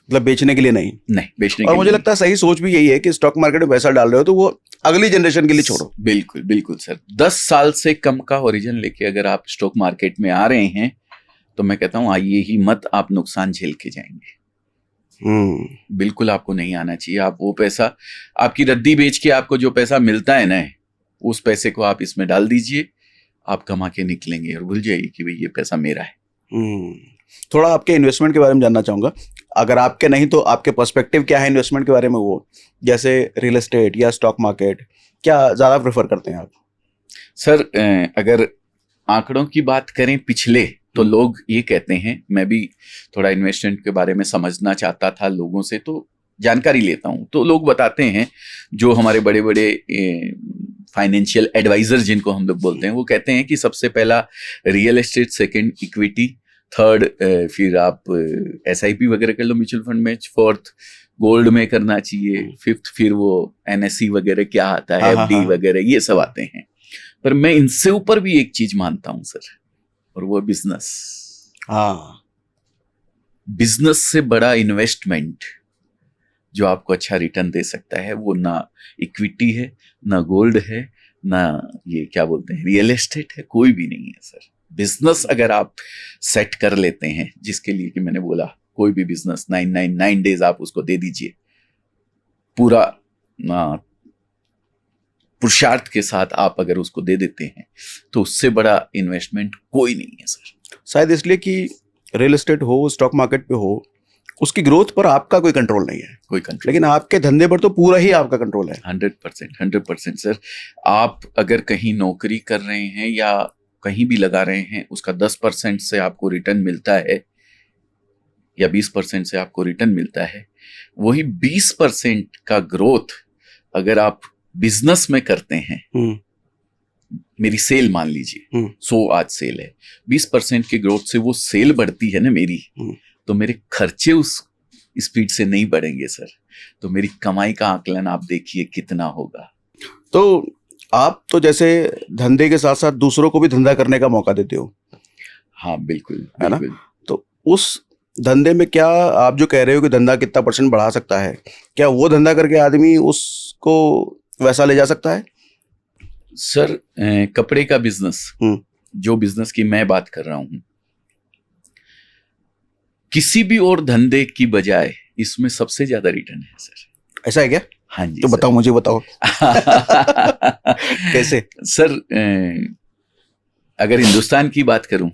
मतलब बेचने के लिए नहीं बेचने और मुझे लगता है सही सोच भी यही है कि स्टॉक मार्केट में पैसा डाल रहे हो तो वो अगली जनरेशन के लिए छोड़ो। बिल्कुल सर। 10 साल से कम का ओरिजिन लेके अगर आप स्टॉक मार्केट में आ रहे हैं तो मैं कहता हूँ आइए ही मत, आप नुकसान झेल के जाएंगे। बिल्कुल आपको नहीं आना चाहिए। आप वो पैसा, आपकी रद्दी बेच के आपको जो पैसा मिलता है ना, उस पैसे को आप इसमें डाल दीजिए, आप कमा के निकलेंगे और भूल जाइए कि भाई ये पैसा मेरा है। थोड़ा आपके इन्वेस्टमेंट के बारे में जानना चाहूंगा, अगर आपके नहीं तो आपके पर्सपेक्टिव क्या है इन्वेस्टमेंट के बारे में, वो जैसे रियल एस्टेट या स्टॉक मार्केट, क्या ज्यादा प्रेफर करते हैं आप? सर अगर आंकड़ों की बात करें पिछले, तो लोग ये कहते हैं, मैं भी थोड़ा इन्वेस्टमेंट के बारे में समझना चाहता था लोगों से, तो जानकारी लेता हूं, तो लोग बताते हैं, जो हमारे बड़े बड़े फाइनेंशियल एडवाइजर जिनको हम लोग बोलते हैं, वो कहते हैं कि सबसे पहला real estate, second equity, third फिर आप SIP वगैरह कर लो म्यूचुअल फंड में, फोर्थ गोल्ड में करना चाहिए, फिफ्थ फिर वो NSE वगैरह क्या आता है, FD वगैरह, ये सब आते हैं। पर मैं इनसे ऊपर भी एक चीज मानता हूं सर, और वो बिजनेस। बिजनेस से बड़ा इन्वेस्टमेंट जो आपको अच्छा रिटर्न दे सकता है, वो ना इक्विटी है, ना गोल्ड है, ना ये क्या बोलते हैं रियल एस्टेट है, कोई भी नहीं है सर। बिजनेस अगर आप सेट कर लेते हैं, जिसके लिए कि मैंने बोला कोई भी बिजनेस 999 डेज आप उसको दे दीजिए, पूरा पुरुषार्थ के साथ आप अगर उसको दे देते हैं, तो उससे बड़ा इन्वेस्टमेंट कोई नहीं है सर। शायद इसलिए कि रियल एस्टेट हो, स्टॉक मार्केट पे हो, उसकी ग्रोथ पर आपका कोई कंट्रोल नहीं है, कोई कंट्रोल, लेकिन आपके धंधे पर तो पूरा ही आपका कंट्रोल है। 100% सर। आप अगर कहीं नौकरी कर रहे हैं या कहीं भी लगा रहे हैं, उसका 10% से आपको रिटर्न मिलता है या 20% से आपको रिटर्न मिलता है, वही 20% का ग्रोथ अगर आप बिजनेस में करते हैं, मेरी सेल मान लीजिए 100 आज सेल है, 20% के ग्रोथ से वो सेल बढ़ती है ना मेरी, तो मेरे खर्चे उस स्पीड से नहीं बढ़ेंगे सर, तो मेरी कमाई का आकलन आप देखिए कितना होगा। तो आप तो जैसे धंधे के साथ साथ दूसरों को भी धंधा करने का मौका देते हो। हाँ बिल्कुल, है ना? तो उस धंधे में क्या आप जो कह रहे हो कि धंधा कितना % बढ़ा सकता है, क्या वो धंधा करके आदमी उसको वैसा ले जा सकता है? सर कपड़े का बिजनेस, जो बिजनेस की मैं बात कर रहा हूं, किसी भी और धंधे की बजाय इसमें सबसे ज्यादा रिटर्न है सर। ऐसा है क्या? हाँ जी। तो बताओ, मुझे बताओ। कैसे? सर अगर हिंदुस्तान की बात करूं,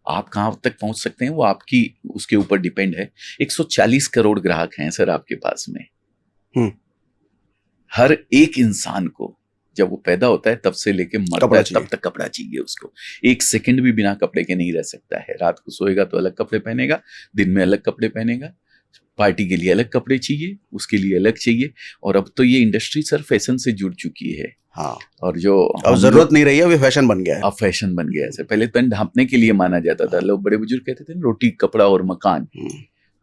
आप कहां तक पहुंच सकते हैं वो आपकी उसके ऊपर डिपेंड है। 140 करोड़ ग्राहक हैं सर आपके पास में। हर एक इंसान को जब वो पैदा होता है तब से लेके मरता है तब तक कपड़ा चाहिए उसको। एक सेकंड भी बिना कपड़े के नहीं रह सकता है। रात को सोएगा तो अलग कपड़े पहनेगा, दिन में अलग कपड़े पहनेगा, पार्टी के लिए अलग कपड़े चाहिए, उसके लिए अलग चाहिए। और अब तो ये इंडस्ट्री सर फैशन से जुड़ चुकी है। हाँ। और जो अब जरूरत नहीं रही है, अभी फैशन बन गया है। अब फैशन बन गया है सर। पहले तन ढांपने के लिए माना जाता था। लोग बड़े बुजुर्ग कहते थे रोटी कपड़ा और मकान।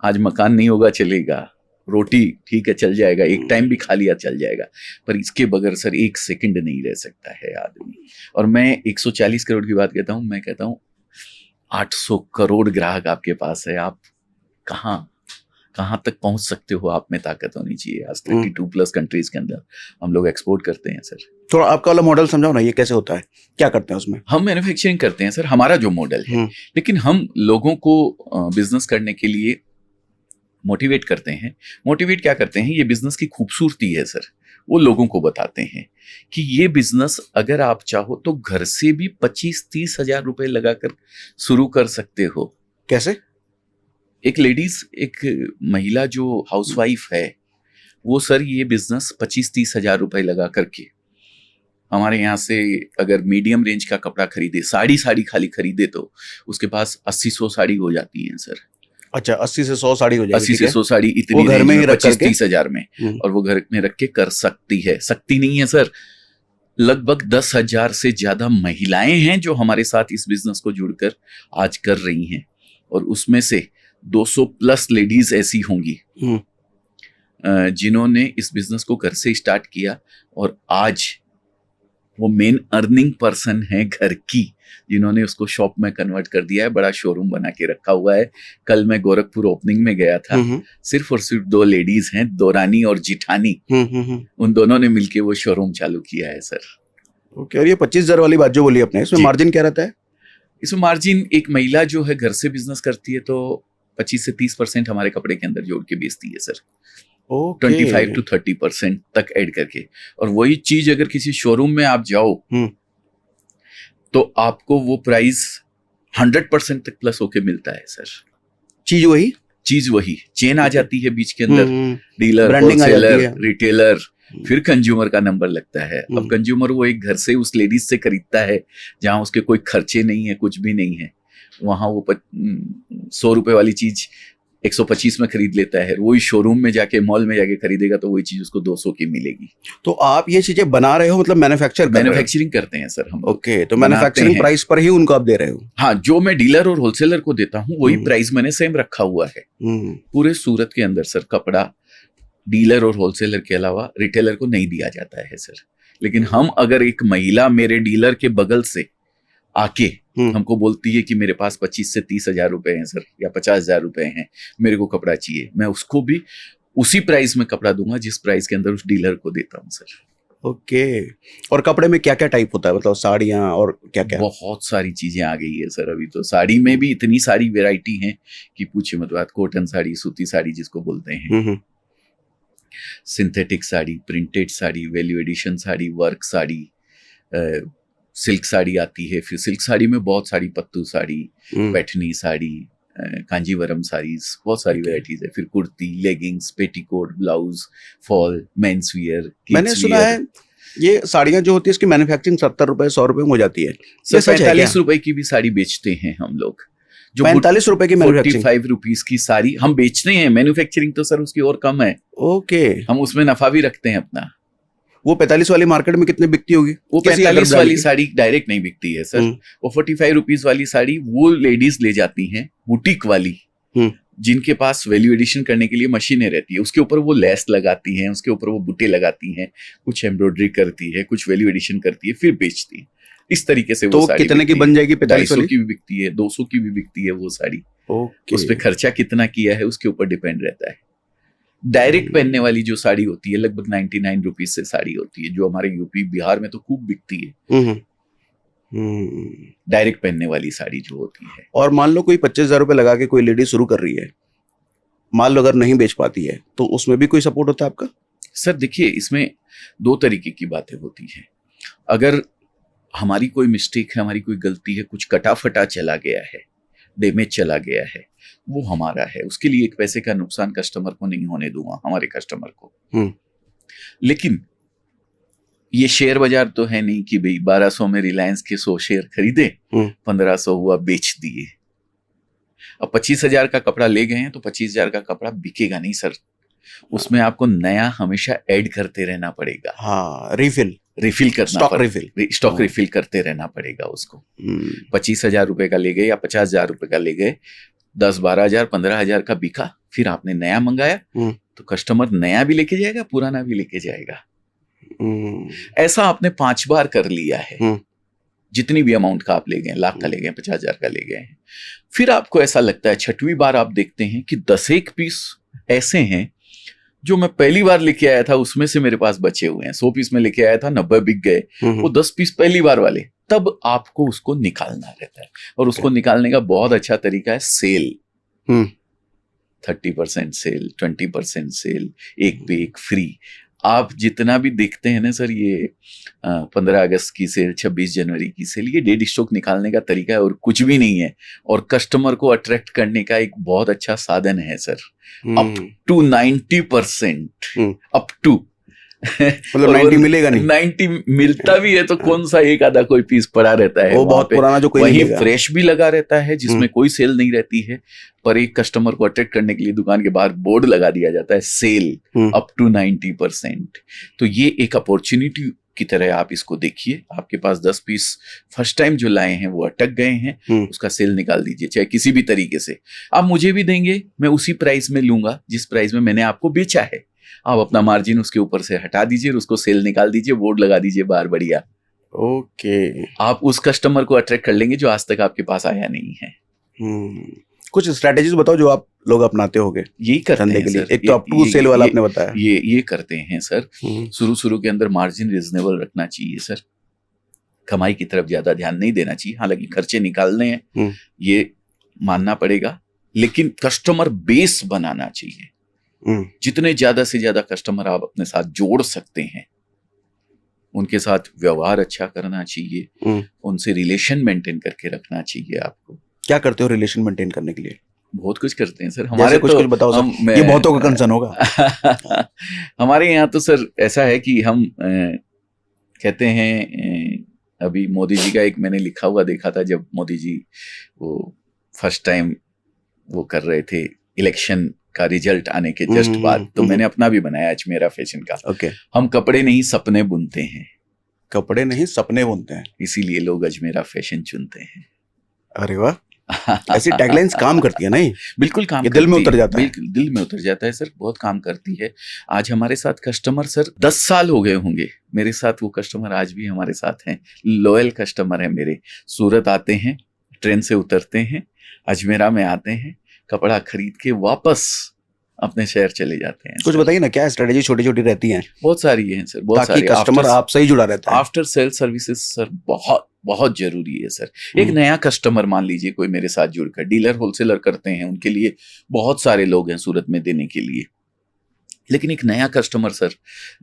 आज मकान नहीं होगा चलेगा, रोटी ठीक है चल जाएगा, एक टाइम भी खा लिया चल जाएगा, पर इसके बगैर सर एक सेकंड नहीं रह सकता है आदमी। और मैं 140 करोड़ की बात कहता हूँ, मैं कहता हूँ 800 करोड़ ग्राहक आपके पास है। आप कहाँ तक पहुंच सकते हो, आप में ताकत होनी चाहिए। आज 32+ कंट्रीज के अंदर हम लोग एक्सपोर्ट करते हैं सर। थोड़ा आपका वाला मॉडल समझाओ ना, ये कैसे होता है, क्या करते हैं उसमें? हम मैन्युफैक्चरिंग करते हैं सर, हमारा जो मॉडल है, लेकिन हम लोगों को बिजनेस करने के लिए मोटिवेट करते हैं। मोटिवेट क्या करते हैं, ये बिजनेस की खूबसूरती है सर, वो लोगों को बताते हैं कि ये बिजनेस अगर आप चाहो तो घर से भी 25-30 हजार रुपए लगाकर शुरू कर सकते हो। कैसे? एक लेडीज, एक महिला जो हाउसवाइफ है, वो सर ये बिजनेस 25-30 हजार रुपए लगा करके हमारे यहाँ से अगर मीडियम रेंज का कपड़ा खरीदे, साड़ी खाली खरीदे, तो उसके पास 80-100 साड़ी हो जाती हैं सर। अच्छा, 80 से 100 साड़ी हो जाएगी। 80 से 100 साड़ी इतनी घर में ही 25-30 हजार में, और वो घर में रख के कर सकती है। सकती नहीं है सर, लगभग 10 हजार से ज्यादा महिलाएं हैं जो हमारे साथ इस बिजनेस को जुड़कर आज कर रही हैं। और उसमें से 200+ लेडीज ऐसी होंगी जिन्होंने इस बिजनेस को घर से स्टार्ट किया, और आज वो मेन अर्निंग पर्सन है घर की, जिन्होंने उसको शॉप में कन्वर्ट कर दिया है, बड़ा शोरूम बना के रखा हुआ है। कल मैं गोरखपुर ओपनिंग में गया था, सिर्फ और सिर्फ 2 लेडीज हैं, दौरानी और जिठानी, उन दोनों ने मिलके वो शोरूम चालू किया है सर। ओके। और ये 25 हजार वाली बात जो बोली आपने, इसमें मार्जिन क्या रहता है? इसमें मार्जिन, एक महिला जो है घर से बिजनेस करती है तो 25 से 30% हमारे कपड़े के अंदर जोड़ के बेचती है सर, 25 to 30% तक ऐड करके। और वही चीज अगर किसी शोरूम में आप जाओ तो आपको वो प्राइस 100% तक प्लस होके मिलता है सर। चीज वही चेन आ जाती है बीच के अंदर, डीलर, ब्रांडिंग आ जाती होलसेलर, है। रिटेलर, फिर कंज्यूमर का नंबर लगता है। अब कंज्यूमर वो एक घर से उस लेडीज से खरीदता है जहां उसके कोई खर्चे नहीं है, कुछ भी नहीं है, वहां वो 100 रुपए वाली चीज 125 में खरीद लेता है। वही शोरूम में जाके, मॉल में जाके खरीदेगा तो वही चीज उसको 200 की मिलेगी। तो आप ये चीजें बना रहे हो, मतलब मैन्युफैक्चरिंग करते हैं सर हम। ओके, तो मैन्युफैक्चरिंग प्राइस पर ही उनको आप दे रहे हो? हाँ, जो मैं डीलर और होलसेलर को देता हूँ वही प्राइस मैंने सेम रखा हुआ है पूरे सूरत के अंदर सर। कपड़ा डीलर और होलसेलर के अलावा रिटेलर को नहीं दिया जाता है सर। लेकिन हम, अगर एक महिला मेरे डीलर के बगल से आके हमको बोलती है कि मेरे पास 25 से 30 हजार रुपए हैं सर, या 50 हजार रुपए हैं, मेरे को कपड़ा चाहिए, मैं उसको भी उसी प्राइस में कपड़ा दूंगा जिस प्राइस के अंदर उस डीलर को देता हूँ सर। ओके। और कपड़े में क्या क्या टाइप होता है, मतलब साड़ियाँ और क्या क्या? बहुत सारी चीजें आ गई है सर अभी तो। साड़ी में भी इतनी सारी वेराइटी है कि पूछे मत बात। कॉटन साड़ी, सूती साड़ी जिसको बोलते हैं, synthetic sari, printed sari, value addition sari, work sari, silk sari आती है। फिर सिल्क साड़ी में बहुत सारी, पत्तू साड़ी, पैठनी साड़ी, कांजीवरम साड़ीज, बहुत सारी वैरायटीज है। फिर kurti, leggings, petticoat, blouse, fall, men's wear. मैंने सुना है ये साड़ियाँ जो होती है इसकी मैन्युफैक्चरिंग 70 रुपए 100 रुपए में हो जाती है। सर 45 रुपए की भी साड़ी बेचते हैं हम लोग। जो 45 रुपए की मैन्युफैक्चरिंग, 45 रुपीज की साड़ी हम बेचते हैं। मैन्युफैक्चरिंग तो सर उसकी और कम है। ओके। हम उसमें नफा भी रखते हैं अपना। वो 45 वाली मार्केट में कितने बिकती होगी? वो 45 वाली साड़ी डायरेक्ट नहीं बिकती है सर। वो 45 रुपीज वाली साड़ी वो लेडीज ले जाती हैं, बुटीक वाली, जिनके पास वैल्यू एडिशन करने के लिए मशीनें रहती है। उसके ऊपर वो लेस लगाती हैं, उसके ऊपर वो बूटे लगाती हैं, कुछ एम्ब्रॉयडरी करती है, कुछ वैल्यू एडिशन करती है, फिर बेचती है। इस तरीके से वो तो साड़ी कितने की बन जाएगी? 250 की भी बिकती है, 200 की भी बिकती है वो साड़ी। उस पे खर्चा कितना किया है उसके ऊपर डिपेंड रहता है। डायरेक्ट पहनने वाली जो साड़ी होती है लगभग 99 रुपीज से साड़ी होती है, जो हमारे यूपी बिहार में तो खूब बिकती है। डायरेक्ट पहनने वाली साड़ी जो होती है। और मान लो कोई 25,000 रुपए लगा के कोई लेडी शुरू कर रही है, मान लो अगर नहीं बेच पाती है, तो उसमें भी कोई सपोर्ट होता है आपका? सर देखिए, इसमें 2 तरीके की बातें होती हैं। अगर हमारी कोई मिस्टेक है, हमारी कोई गलती है, कुछ कटा फटा चला गया है, डैमेज चला गया है, वो हमारा है। उसके लिए एक पैसे का नुकसान कस्टमर को नहीं होने दूंगा, हमारे कस्टमर को। लेकिन ये शेयर बाजार तो है नहीं कि भाई 1200 में रिलायंस के 100 शेयर खरीदे, 1500 हुआ बेच दिए। अब 25,000 का कपड़ा ले गए हैं तो 25,000 का कपड़ा बिकेगा नहीं सर। उसमें आपको नया हमेशा ऐड करते रहना पड़ेगा। हाँ, रिफिल करना पड़ेगा, स्टॉक रिफिल करते रहना पड़ेगा उसको। 25,000 रुपए का ले गए या 50,000 रुपए का ले गए, 10, 12,000, 15,000 का बिका, फिर आपने नया मंगाया तो कस्टमर नया भी लेके जाएगा, पुराना भी लेके जाएगा। ऐसा आपने 5 बार कर लिया है। जितनी भी अमाउंट का आप ले गए, लाख का ले गए, 50,000 का ले गए हैं, फिर आपको ऐसा लगता है 6वीं बार आप देखते हैं कि 10 एक पीस ऐसे हैं जो मैं पहली बार लेके आया था उसमें से मेरे पास बचे हुए हैं। 100 पीस में लेके आया था, 90 बिक गए, वो 10 पीस पहली बार वाले। तब आपको उसको निकालना रहता है, और उसको निकालने का बहुत अच्छा तरीका है सेल। 30% सेल, 20% सेल, एक पे एक फ्री। आप जितना भी देखते हैं ना सर, ये 15 अगस्त की सेल, 26 जनवरी की सेल, ये डेड स्टॉक निकालने का तरीका है और कुछ भी नहीं है। और कस्टमर को अट्रैक्ट करने का एक बहुत अच्छा साधन है sir. Up to 90%, up to मतलब 90 मिलेगा नहीं। 90 मिलता भी है तो कौन सा एक आधा कोई पीस पड़ा रहता है, वो बहुत पुराना जो कोई वही फ्रेश भी लगा रहता है जिसमें कोई सेल नहीं रहती है। पर एक कस्टमर को अट्रैक्ट करने के लिए दुकान के बाहर बोर्ड लगा दिया जाता है, सेल अप टू 90%। तो ये एक अपॉर्चुनिटी की तरह आप इसको देखिए। आपके पास 10 पीस फर्स्ट टाइम जो लाए हैं वो अटक गए हैं, उसका सेल निकाल दीजिए, चाहे किसी भी तरीके से। आप मुझे भी देंगे, मैं उसी प्राइस में लूंगा जिस प्राइस में मैंने आपको बेचा है। आप अपना मार्जिन उसके ऊपर से हटा दीजिए, उसको सेल निकाल दीजिए, बोर्ड लगा दीजिए बाहर, बढ़िया। ओके। आप उस कस्टमर को अट्रैक्ट कर लेंगे जो आज तक आपके पास आया नहीं है। कुछ स्ट्रेटेजीज बताओ जो आप लोग अपनाते होंगे यही करते हैं के लिए। सर। एक तो अप टू सेल वाला आपने बताया, ये करते हैं सर। शुरू के अंदर मार्जिन रिजनेबल रखना चाहिए सर। कमाई की तरफ ज्यादा ध्यान नहीं देना चाहिए। हालांकि खर्चे निकालने हैं, ये मानना पड़ेगा, लेकिन कस्टमर बेस बनाना चाहिए। जितने ज्यादा से ज्यादा कस्टमर आप अपने साथ जोड़ सकते हैं, उनके साथ व्यवहार अच्छा करना चाहिए, उनसे रिलेशन मेंटेन करके रखना चाहिए आपको। क्या करते हो रिलेशन मेंटेन करने के लिए? बहुत कुछ करते हैं सर। हमारे कुछ कुछ बताओ सर, ये बहुतों का कंसर्न होगा। हमारे यहाँ तो सर ऐसा है कि हम कहते हैं, अभी मोदी जी का एक मैंने लिखा हुआ देखा था, जब मोदी जी वो फर्स्ट टाइम वो कर रहे थे इलेक्शन का रिजल्ट आने के जस्ट बाद, तो मैंने अपना भी बनाया अजमेरा फैशन का। ओके। हम कपड़े नहीं सपने बुनते हैं, कपड़े नहीं सपने बुनते हैं, इसीलिए लोग अजमेरा फैशन चुनते हैं। अरे वाह, ऐसी टैगलाइंस काम करती है नहीं? बिल्कुल काम, दिल में उतर जाता है। बिल्कुल दिल में उतर जाता है सर, बहुत काम करती है। आज हमारे साथ कस्टमर सर 10 साल हो गए होंगे मेरे साथ, वो कस्टमर आज भी हमारे साथ हैं, लॉयल कस्टमर है मेरे। सूरत आते हैं, ट्रेन से उतरते हैं, अजमेरा में आते हैं, कपड़ा खरीद के वापस अपने शहर चले जाते हैं। कुछ बताइए ना, क्या स्ट्रेटेजी छोटी छोटी रहती हैं? बहुत सारी है सर, बहुत ताकि सारी। कस्टमर आपसे ही जुड़ा रहता है। आफ्टर सेल सर्विसेज सर बहुत बहुत जरूरी है सर। एक नया कस्टमर मान लीजिए कोई मेरे साथ जुड़कर डीलर होलसेलर करते हैं, उनके लिए बहुत सारे लोग हैं सूरत में देने के लिए, लेकिन एक नया कस्टमर सर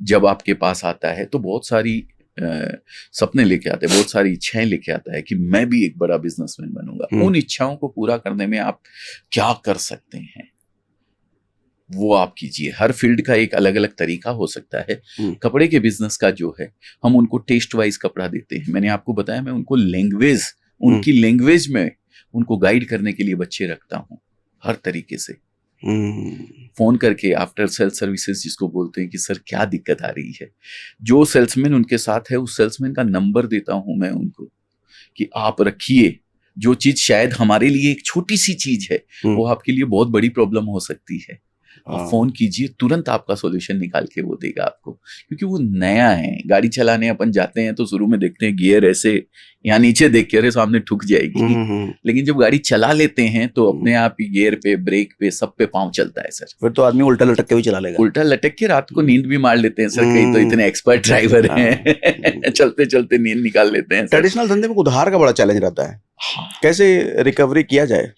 जब आपके पास आता है तो बहुत सारी सपने लेके आते हैं, बहुत सारी इच्छाएं लेके आता है कि मैं भी एक बड़ा बिजनेसमैन बनूंगा। उन इच्छाओं को पूरा करने में आप क्या कर सकते हैं वो आप कीजिए। हर फील्ड का एक अलग अलग तरीका हो सकता है। कपड़े के बिजनेस का जो है, हम उनको टेस्ट वाइज कपड़ा देते हैं। मैंने आपको बताया, मैं उनको लैंग्वेज, उनकी लैंग्वेज में उनको गाइड करने के लिए बच्चे रखता हूँ हर तरीके से। फोन करके आफ्टर सेल सर्विसेज जिसको बोलते हैं कि सर क्या दिक्कत आ रही है, जो सेल्समैन उनके साथ है उस सेल्समैन का नंबर देता हूं मैं उनको कि आप रखिए, जो चीज शायद हमारे लिए एक छोटी सी चीज है वो आपके लिए बहुत बड़ी प्रॉब्लम हो सकती है। आप फोन कीजिए, तुरंत आपका सॉल्यूशन निकाल के वो देगा आपको, क्योंकि वो नया है। गाड़ी चलाने अपन जाते हैं तो शुरू में देखते हैं गियर ऐसे यहाँ नीचे देख के अरे सामने ठुक जाएगी, लेकिन जब गाड़ी चला लेते हैं तो अपने आप ही गियर पे, ब्रेक पे, सब पे पांव चलता है सर। फिर तो आदमी उल्टा लटक के भी चला लेगा। उल्टा लटक के रात को नींद भी मार लेते हैं सर, कई तो इतने एक्सपर्ट ड्राइवर हैं चलते चलते नींद निकाल लेते हैं। ट्रेडिशनल धंधे में उधार का बड़ा चैलेंज रहता है, कैसे रिकवरी किया जाए?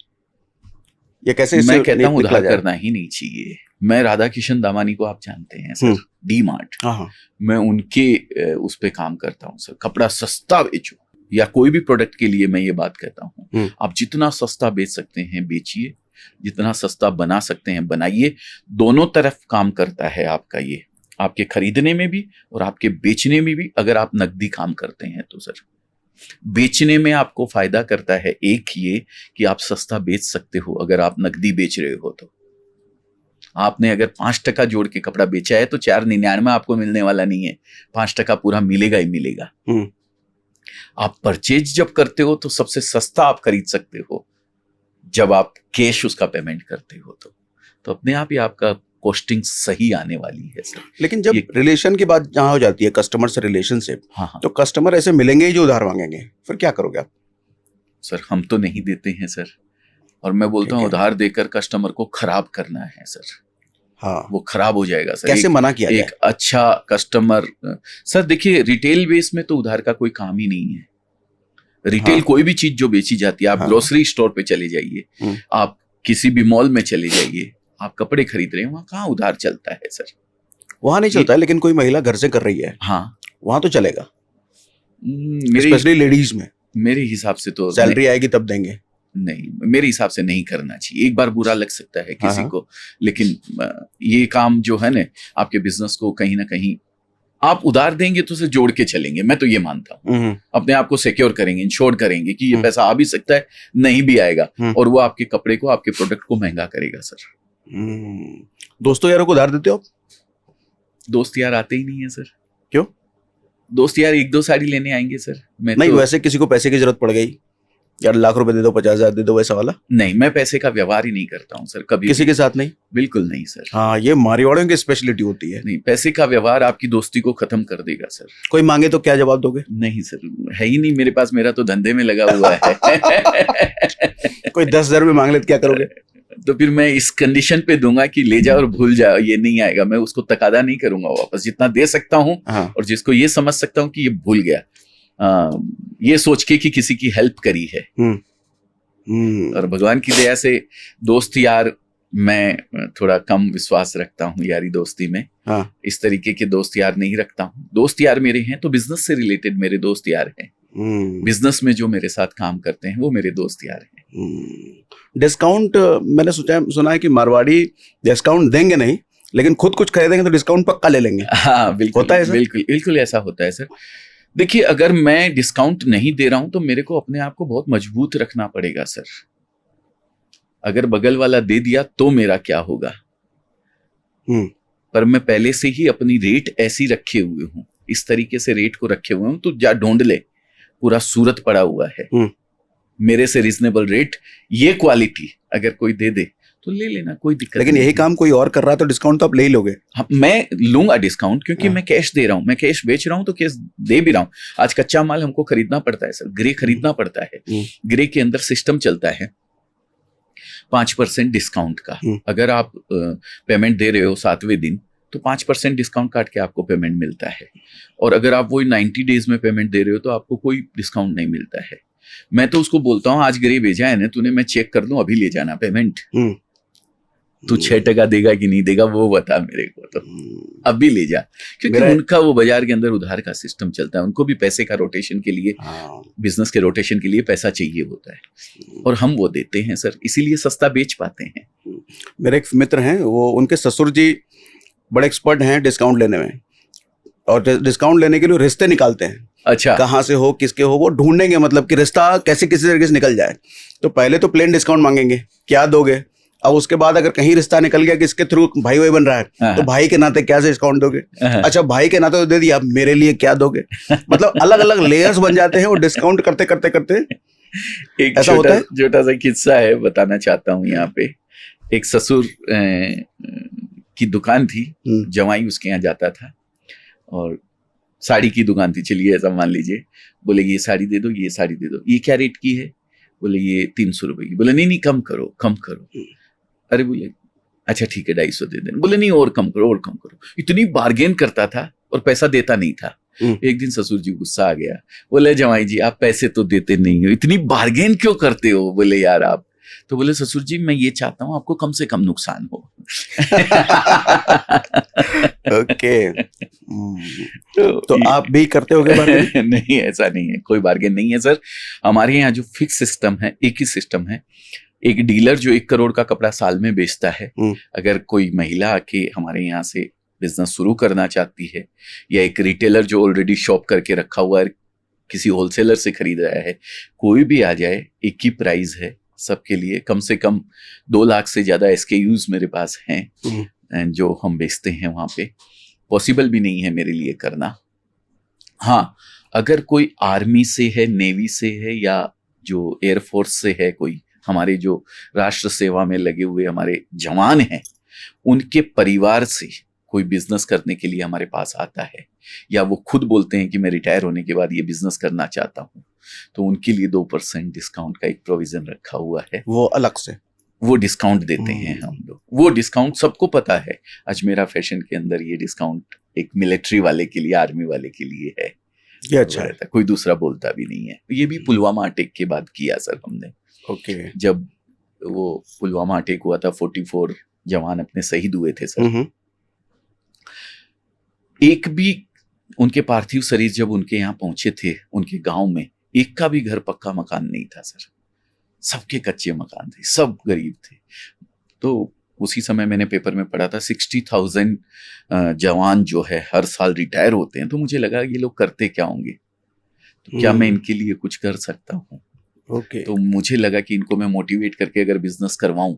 ये कैसे? मैं कहता हूँ उधार करना ही नहीं चाहिए। मैं राधा किशन दामानी को आप जानते हैं सर, डी मार्ट, मैं उनके उस पे काम करता हूँ सर। कपड़ा सस्ता बेचो, या कोई भी प्रोडक्ट के लिए मैं ये बात कहता हूँ, आप जितना सस्ता बेच सकते हैं बेचिए, जितना सस्ता बना सकते हैं बनाइए। दोनों तरफ काम करता है आपका ये, आपके खरीदने में भी और आपके बेचने में भी। अगर आप नकदी काम करते हैं तो सर बेचने में आपको फायदा करता है एक ये कि आप सस्ता बेच सकते हो। अगर आप नकदी बेच रहे हो तो आपने अगर 5% जोड़ के कपड़ा बेचा है तो 4.99 आपको मिलने वाला नहीं है, 5% पूरा मिलेगा ही मिलेगा। आप परचेज जब करते हो तो सबसे सस्ता आप खरीद सकते हो जब आप कैश उसका पेमेंट करते हो तो अपने आप ही आपका कॉस्टिंग सही आने वाली है सर। लेकिन जब रिलेशन की बात जहां हो जाती है, कस्टमर से रिलेशनशिप, तो कस्टमर ऐसे मिलेंगे ही जो उधार मांगेंगे, फिर क्या करोगे आप? सर हम तो नहीं देते हैं सर, और मैं बोलता हूँ उधार देकर कस्टमर को खराब करना है सर। हाँ, वो खराब हो जाएगा सर। कैसे मना किया एक अच्छा कस्टमर सर, देखिए रिटेल बेस में तो उधार का कोई काम ही नहीं है। रिटेल कोई भी चीज जो बेची जाती है, आप ग्रोसरी स्टोर पे चले जाइए, आप किसी भी मॉल में चले जाइए, आप कपड़े खरीद रहे हैं, वहां कहाँ उधार चलता है सर? वहां नहीं चलता है, लेकिन कोई महिला घर से कर रही है, हाँ, वहां तो चलेगा। स्पेशली लेडीज में मेरे हिसाब से तो सैलरी आएगी तब देंगे। नहीं, मेरे हिसाब से नहीं करना चाहिए। एक बार बुरा लग सकता है किसी को, लेकिन ये काम जो है ना, आपके बिजनेस को कहीं ना कहीं आप उधार देंगे तो उसे जोड़ के चलेंगे। मैं तो ये मानता हूँ, अपने आप को सिक्योर करेंगे, इंश्योर करेंगे कि ये पैसा आ भी सकता है, नहीं भी आएगा, और वो आपके कपड़े को, आपके प्रोडक्ट को महंगा करेगा सर। दोस्तों यारों को उधार देते हो आप? दोस्त यार आते ही नहीं है सर। क्यों? दोस्त यार 1-2 साड़ी लेने आएंगे सर। मैं नहीं, वैसे किसी को पैसे की जरूरत पड़ गई, यार लाख रुपए दे दो, 50,000 दे दो, वैसा वाला? नहीं, मैं पैसे का व्यवहार ही नहीं करता हूँ सर, कभी किसी के साथ नहीं? बिल्कुल नहीं सर। हाँ, ये मारवाड़ियों की स्पेशलिटी होती है। नहीं, पैसे का व्यवहार आपकी दोस्ती को खत्म कर देगा सर। कोई मांगे तो क्या जवाब दोगे? नहीं सर, है ही नहीं मेरे पास, मेरा तो धंधे में लगा हुआ है। कोई 10,000 रुपये मांग ले तो क्या करोगे? तो फिर मैं इस कंडीशन पे दूंगा कि ले जाओ और भूल जाओ, ये नहीं आएगा। मैं उसको तकादा नहीं करूंगा वापस, जितना दे सकता हूँ और जिसको ये समझ सकता हूँ कि ये भूल गया, ये सोच के कि किसी की हेल्प करी है। और भगवान की दया से दोस्त यार मैं थोड़ा कम विश्वास रखता हूँ यारी दोस्ती में। हाँ। इस तरीके के दोस्त यार नहीं रखता हूँ। दोस्त यार मेरे हैं तो बिजनेस से रिलेटेड मेरे दोस्त यार हैं। बिजनेस में जो मेरे साथ काम करते हैं वो मेरे दोस्त यार हैं। डिस्काउंट मैंने सुना है कि मारवाड़ी डिस्काउंट देंगे नहीं, लेकिन खुद कुछ खरीदेंगे तो डिस्काउंट पक्का ले लेंगे। हाँ बिल्कुल, होता है सर? बिल्कुल बिल्कुल ऐसा होता है सर। देखिए, अगर मैं डिस्काउंट नहीं दे रहा हूं तो मेरे को अपने आप को बहुत मजबूत रखना पड़ेगा सर। अगर बगल वाला दे दिया तो मेरा क्या होगा? पर मैं पहले से ही अपनी रेट ऐसी रखे हुए हूं, इस तरीके से रेट को रखे हुए हूं, तो जा ढूंढ ले, पूरा सूरत पड़ा हुआ है मेरे से रिजनेबल रेट, ये क्वालिटी अगर कोई दे दे तो ले लेना, कोई दिक्कत लेकिन नहीं। यही काम कोई और कर रहा है तो डिस्काउंट तो आप ले ही लोगे। हाँ, मैं लूंगा डिस्काउंट क्योंकि मैं कैश दे रहा हूं, मैं कैश बेच रहा हूं तो कैश दे भी रहा हूं। आज कच्चा माल हमको खरीदना पड़ता है सर, ग्रे खरीदना पड़ता है। ग्रे के अंदर सिस्टम चलता है 5% डिस्काउंट का। अगर आप पेमेंट दे रहे हो 7वें दिन तो 5% डिस्काउंट काट के आपको पेमेंट मिलता है। और अगर आप वही 90 डेज में पेमेंट दे रहे हो तो आपको कोई डिस्काउंट नहीं मिलता है। मैं तो उसको बोलता हूँ आज ग्रे भेजा है ना तूने, मैं चेक कर दूं, अभी ले जाना पेमेंट। तू 6% देगा कि नहीं देगा वो बता मेरे को, तो अभी ले जा। क्योंकि उनका वो बाजार के अंदर उधार का सिस्टम चलता है, उनको भी पैसे का रोटेशन के लिए, बिजनेस के रोटेशन के लिए पैसा चाहिए होता है और हम वो देते हैं सर, इसीलिए सस्ता बेच पाते हैं। मेरे एक मित्र हैं, वो उनके ससुर जी बड़े एक्सपर्ट हैं डिस्काउंट लेने में, और डिस्काउंट लेने के लिए रिश्ते निकालते हैं। अच्छा, कहाँ से हो, किसके हो, वो ढूंढेंगे, मतलब कि रिश्ता कैसे किसी तरीके से निकल जाए। तो पहले तो प्लेन डिस्काउंट मांगेंगे, क्या दोगे। अब उसके बाद अगर कहीं रिश्ता निकल गया कि इसके थ्रू भाई भाई बन रहा है तो भाई के नाते क्या से डिस्काउंट दोगे। अच्छा, भाई के नाते तो दे दिया, मेरे लिए क्या दोगे। मतलब अलग अलग लेयर्स बन जाते हैं वो डिस्काउंट करते करते करते। एक छोटा सा किस्सा है बताना चाहता हूँ यहाँ पे। एक ससुर की दुकान थी, जवाई उसके यहाँ जाता था और साड़ी की दुकान थी, चलिए ऐसा मान लीजिए। बोले ये साड़ी दे दो, ये साड़ी दे दो। ये क्या रेट की है? बोले ये 300 रुपए की। बोले नहीं कम करो, कम करो। अरे बोले अच्छा ठीक है 250 दे देना। बोले नहीं और कम करो, और कम करो। इतनी बार्गेन करता था और पैसा देता नहीं था। एक दिन ससुर जी गुस्सा आ गया, बोले जवाई जी आप पैसे तो देते नहीं हो, इतनी बार्गेन क्यों करते हो? बोले यार आप तो बोले ससुर जी मैं ये चाहता हूं आपको कम से कम नुकसान हो। ओके। तो आप भी करते होगे बार्गेन? नहीं, ऐसा नहीं है, कोई बार्गेन नहीं है सर। हमारे यहाँ जो फिक्स सिस्टम है, एक ही सिस्टम है। एक डीलर जो 1 करोड़ का कपड़ा साल में बेचता है, अगर कोई महिला आके हमारे यहाँ से बिजनेस शुरू करना चाहती है, या एक रिटेलर जो ऑलरेडी शॉप करके रखा हुआ है किसी होलसेलर से खरीद रहा है, कोई भी आ जाए, एक ही प्राइस है सबके लिए। कम से कम 2 लाख से ज्यादा SKUs मेरे पास हैं जो हम बेचते हैं वहां पे। पॉसिबल भी नहीं है मेरे लिए करना। हाँ, अगर कोई आर्मी से है, नेवी से है, या जो एयरफोर्स से है, कोई हमारे जो राष्ट्र सेवा में लगे हुए हमारे जवान हैं, उनके परिवार से कोई बिजनेस करने के लिए हमारे पास आता है, या वो खुद बोलते हैं कि मैं रिटायर होने के बाद ये बिजनेस करना चाहता हूं, तो उनके लिए 2% डिस्काउंट का एक प्रोविजन रखा हुआ है। वो अलग से वो डिस्काउंट देते हैं हम लोग। वो डिस्काउंट सबको पता है। अजमेरा फैशन के अंदर ये डिस्काउंट एक मिलिट्री वाले के लिए, आर्मी वाले के लिए है। ये अच्छा है, कोई दूसरा बोलता भी नहीं है। ये भी पुलवामा अटैक के बाद किया सर हमने। ओके। जब वो पुलवामा अटैक हुआ था, 44 जवान अपने शहीद हुए थे सर। एक भी उनके पार्थिव शरीर जब उनके यहाँ पहुंचे थे, उनके गांव में, एक का भी घर पक्का मकान नहीं था सर। सबके कच्चे मकान थे, सब गरीब थे। तो उसी समय मैंने पेपर में पढ़ा था 60,000 जवान जो है हर साल रिटायर होते हैं। तो मुझे लगा ये लोग करते क्या होंगे, तो क्या मैं इनके लिए कुछ कर सकता हूँ। तो मुझे लगा कि इनको मैं मोटिवेट करके अगर बिजनेस करवाऊं,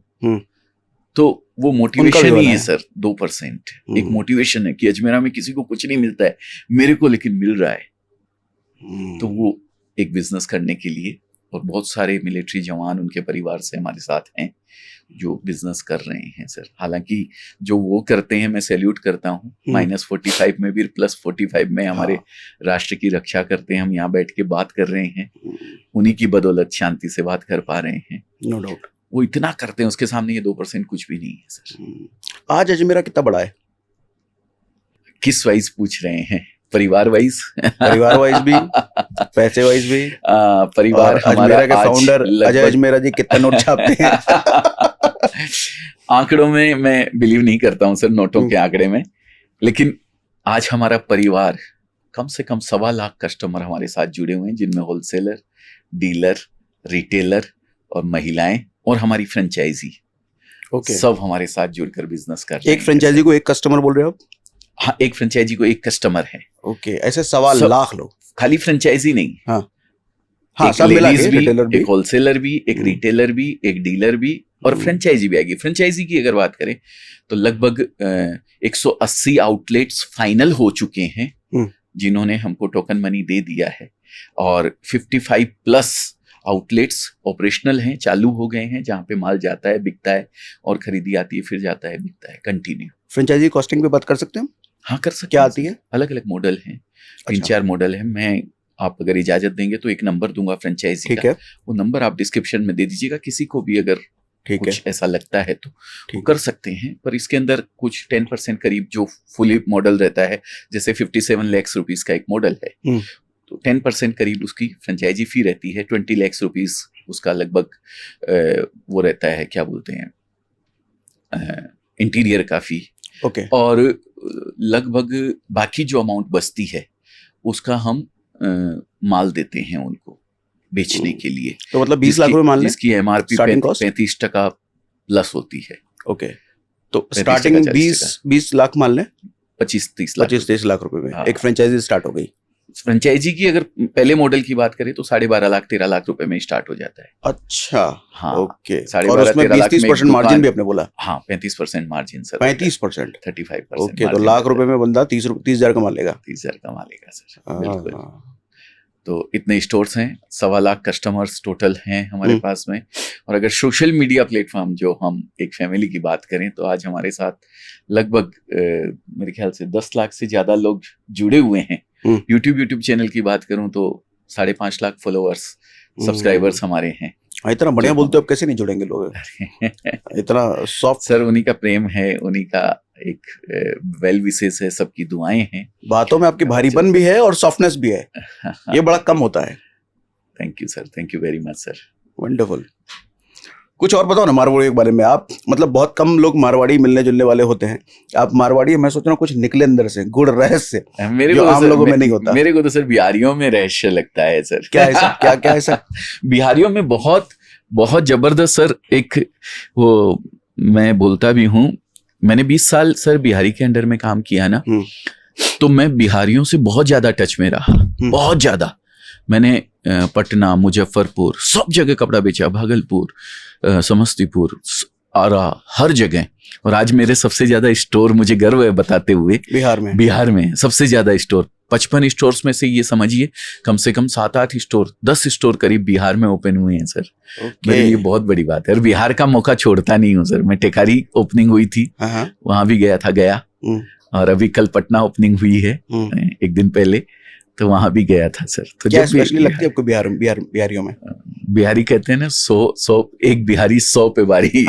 तो वो मोटिवेशन ही है सर। 2% एक मोटिवेशन है कि अजमेरा में किसी को कुछ नहीं मिलता है, मेरे को लेकिन मिल रहा है। तो वो एक बिजनेस करने के लिए, और बहुत सारे मिलिट्री जवान उनके परिवार से हमारे साथ हैं जो बिजनेस कर रहे हैं सर। हालांकि जो वो करते हैं मैं सैल्यूट करता हूँ। -45 में भी +45 में हमारे राष्ट्र की रक्षा करते हैं। हम यहाँ बैठ के बात कर रहे हैं, उन्हीं की बदौलत शांति से बात कर पा रहे हैं। No doubt. वो इतना करते हैं, उसके सामने ये 2% कुछ भी नहीं है सर। आज अजमेरा कितना बड़ा है? किस वाइज पूछ रहे हैं? परिवार वाइज? परिवार वाइज भी, पैसे वाइज भी परिवार और हमारा अजमेरा के आज फाउंडर अजय लगभग अजमेरा जी कितना नोट छापते हैं? आंकड़ों में मैं बिलीव नहीं करता हूं सर, नोटों के आंकड़े में, लेकिन आज हमारा परिवार कम से कम 1.25 लाख कस्टमर हमारे साथ जुड़े हुए हैं, जिनमें होलसेलर, डीलर, रिटेलर और महिलाएं और हमारी फ्रेंचाइजी ओके, सब हमारे साथ जुड़कर बिजनेस कर रहे हैं। एक फ्रेंचाइजी को एक कस्टमर बोल रहे हो आप? हाँ, एक फ्रेंचाइजी को एक कस्टमर है। ओके, ऐसे 1.25 सब- लाख लोग। खाली फ्रेंचाइजी नहीं, हाँ, एक सब मिला लेडीज के भी, रिटेलर भी। एक होलसेलर भी, एक रिटेलर भी, एक डीलर भी और फ्रेंचाइजी भी आएगी। फ्रेंचाइजी की अगर बात करें तो लगभग 180 आउटलेट्स फाइनल हो चुके हैं, जिन्होंने हमको टोकन मनी दे दिया है, और 55 प्लस आउटलेट्स ऑपरेशनल हैं, चालू हो गए हैं, जहां पे माल जाता है, बिकता है, और खरीदी आती है, फिर जाता है, बिकता है, कंटिन्यू। फ्रेंचाइजी कॉस्टिंग पे बात कर सकते हैं? हाँ, कर सकते क्या हैं। आती है? अलग अलग मॉडल हैं, 3-4 अच्छा, मॉडल है। मैं, आप अगर इजाजत देंगे तो एक नंबर दूंगा फ्रेंचाइजी ठीक का, है, वो नंबर आप डिस्क्रिप्शन में दे दीजिएगा, किसी को भी अगर ठीक है, कुछ ऐसा लगता है तो वो ठीक कर सकते हैं। पर इसके अंदर कुछ 10% करीब जो फुली मॉडल रहता है, जैसे 57 लाख रुपीस का एक मॉडल है, तो 10% करीब उसकी फ्रेंचाइजी फी रहती है। 20 लाख रुपीस उसका लगभग वो रहता है, क्या बोलते हैं, इंटीरियर का फी, ओके, और लगभग बाकी जो अमाउंट बचती है उसका हम माल देते हैं उनको बेचने के लिए। तो मतलब 20 लाख रुपए मान लें जिसकी एमआरपी starting cost? 35% प्लस होती है। ओके, तो 35% स्टार्टिंग 40% 20 लाख मान लें, 25-30 लाख। 25-30 लाख रुपए में हाँ। एक फ्रेंचाइजी स्टार्ट हो गई। फ्रेंचाइजी की अगर पहले मॉडल की बात करें तो 12.5 लाख 13 लाख रुपए में स्टार्ट हो जाता है। अच्छा, हाँ, ओके, 12.5 और उसमें 13 लाख में 20-30% एक मार्जिन दुकान- भी आपने बोला? हाँ, 35% मार्जिन सर, 35%। 35%। ओके, तो लाख रुपए में बंदा 30,000 कमा लेगा। 30,000 कमा लेगा सर, बिल्कुल। हाँ, तो इतने स्टोर्स हैं, 1.25 लाख कस्टमर्स टोटल हैं हमारे पास में। और अगर सोशल मीडिया प्लेटफॉर्म जो हम एक फैमिली की बात करें तो आज हमारे साथ लगभग मेरे ख्याल से 10 लाख से ज्यादा लोग जुड़े हुए हैं। यूट्यूब चैनल की बात करूं तो 5.5 लाख फॉलोअर्स, सब्सक्राइबर्स हमारे हैं। इतना बढ़िया बोलते हो, अब कैसे नहीं जुड़ेंगे लोग? इतना सॉफ्ट। सर, उन्हीं का प्रेम है, उन्हीं का एक वेल विशेष है, सबकी दुआएं हैं। बातों में आपकी भारीपन भी है और सॉफ्टनेस भी है, ये बड़ा कम होता है। Thank you sir, thank you very much sir. Wonderful. कुछ और बताओ ना मारवाड़ी के बारे में। आप मतलब बहुत कम लोग मारवाड़ी मिलने जुलने वाले होते हैं, आप मारवाड़ी, मैं सोच रहा हूँ कुछ निकले अंदर से, गुड़ रहस्य मेरे जो को आम लोगों में नहीं होता। मेरे को तो सर बिहारियों में रहस्य लगता है सर। क्या ऐसा, क्या ऐसा? बिहारियों में बहुत बहुत जबरदस्त सर, एक वो मैं बोलता भी हूँ, मैंने 20 साल सर बिहारी के अंडर में काम किया ना, तो मैं बिहारियों से बहुत ज्यादा टच में रहा, बहुत ज्यादा। मैंने पटना, मुजफ्फरपुर, सब जगह कपड़ा बेचा, भागलपुर, समस्तीपुर, आरा, हर जगह। और आज मेरे सबसे ज्यादा स्टोर, मुझे गर्व है बताते हुए, बिहार में सबसे ज्यादा स्टोर 55 स्टोर्स में से ये समझिए कम से कम 7-8 स्टोर, 10 स्टोर करीब बिहार में ओपन हुए हैं सर। मेरे लिए बहुत बड़ी बात है, और बिहार का मौका छोड़ता नहीं हूँ सर। मैं टेकारी ओपनिंग हुई थी, वहां भी गया था, और अभी कल पटना ओपनिंग हुई है एक दिन पहले, तो वहां भी गया था सर। तो क्या स्पेशली लगती है आपको बिहारियों में? बिहारी कहते हैं ना, 100 एक बिहारी 100 पे बारी।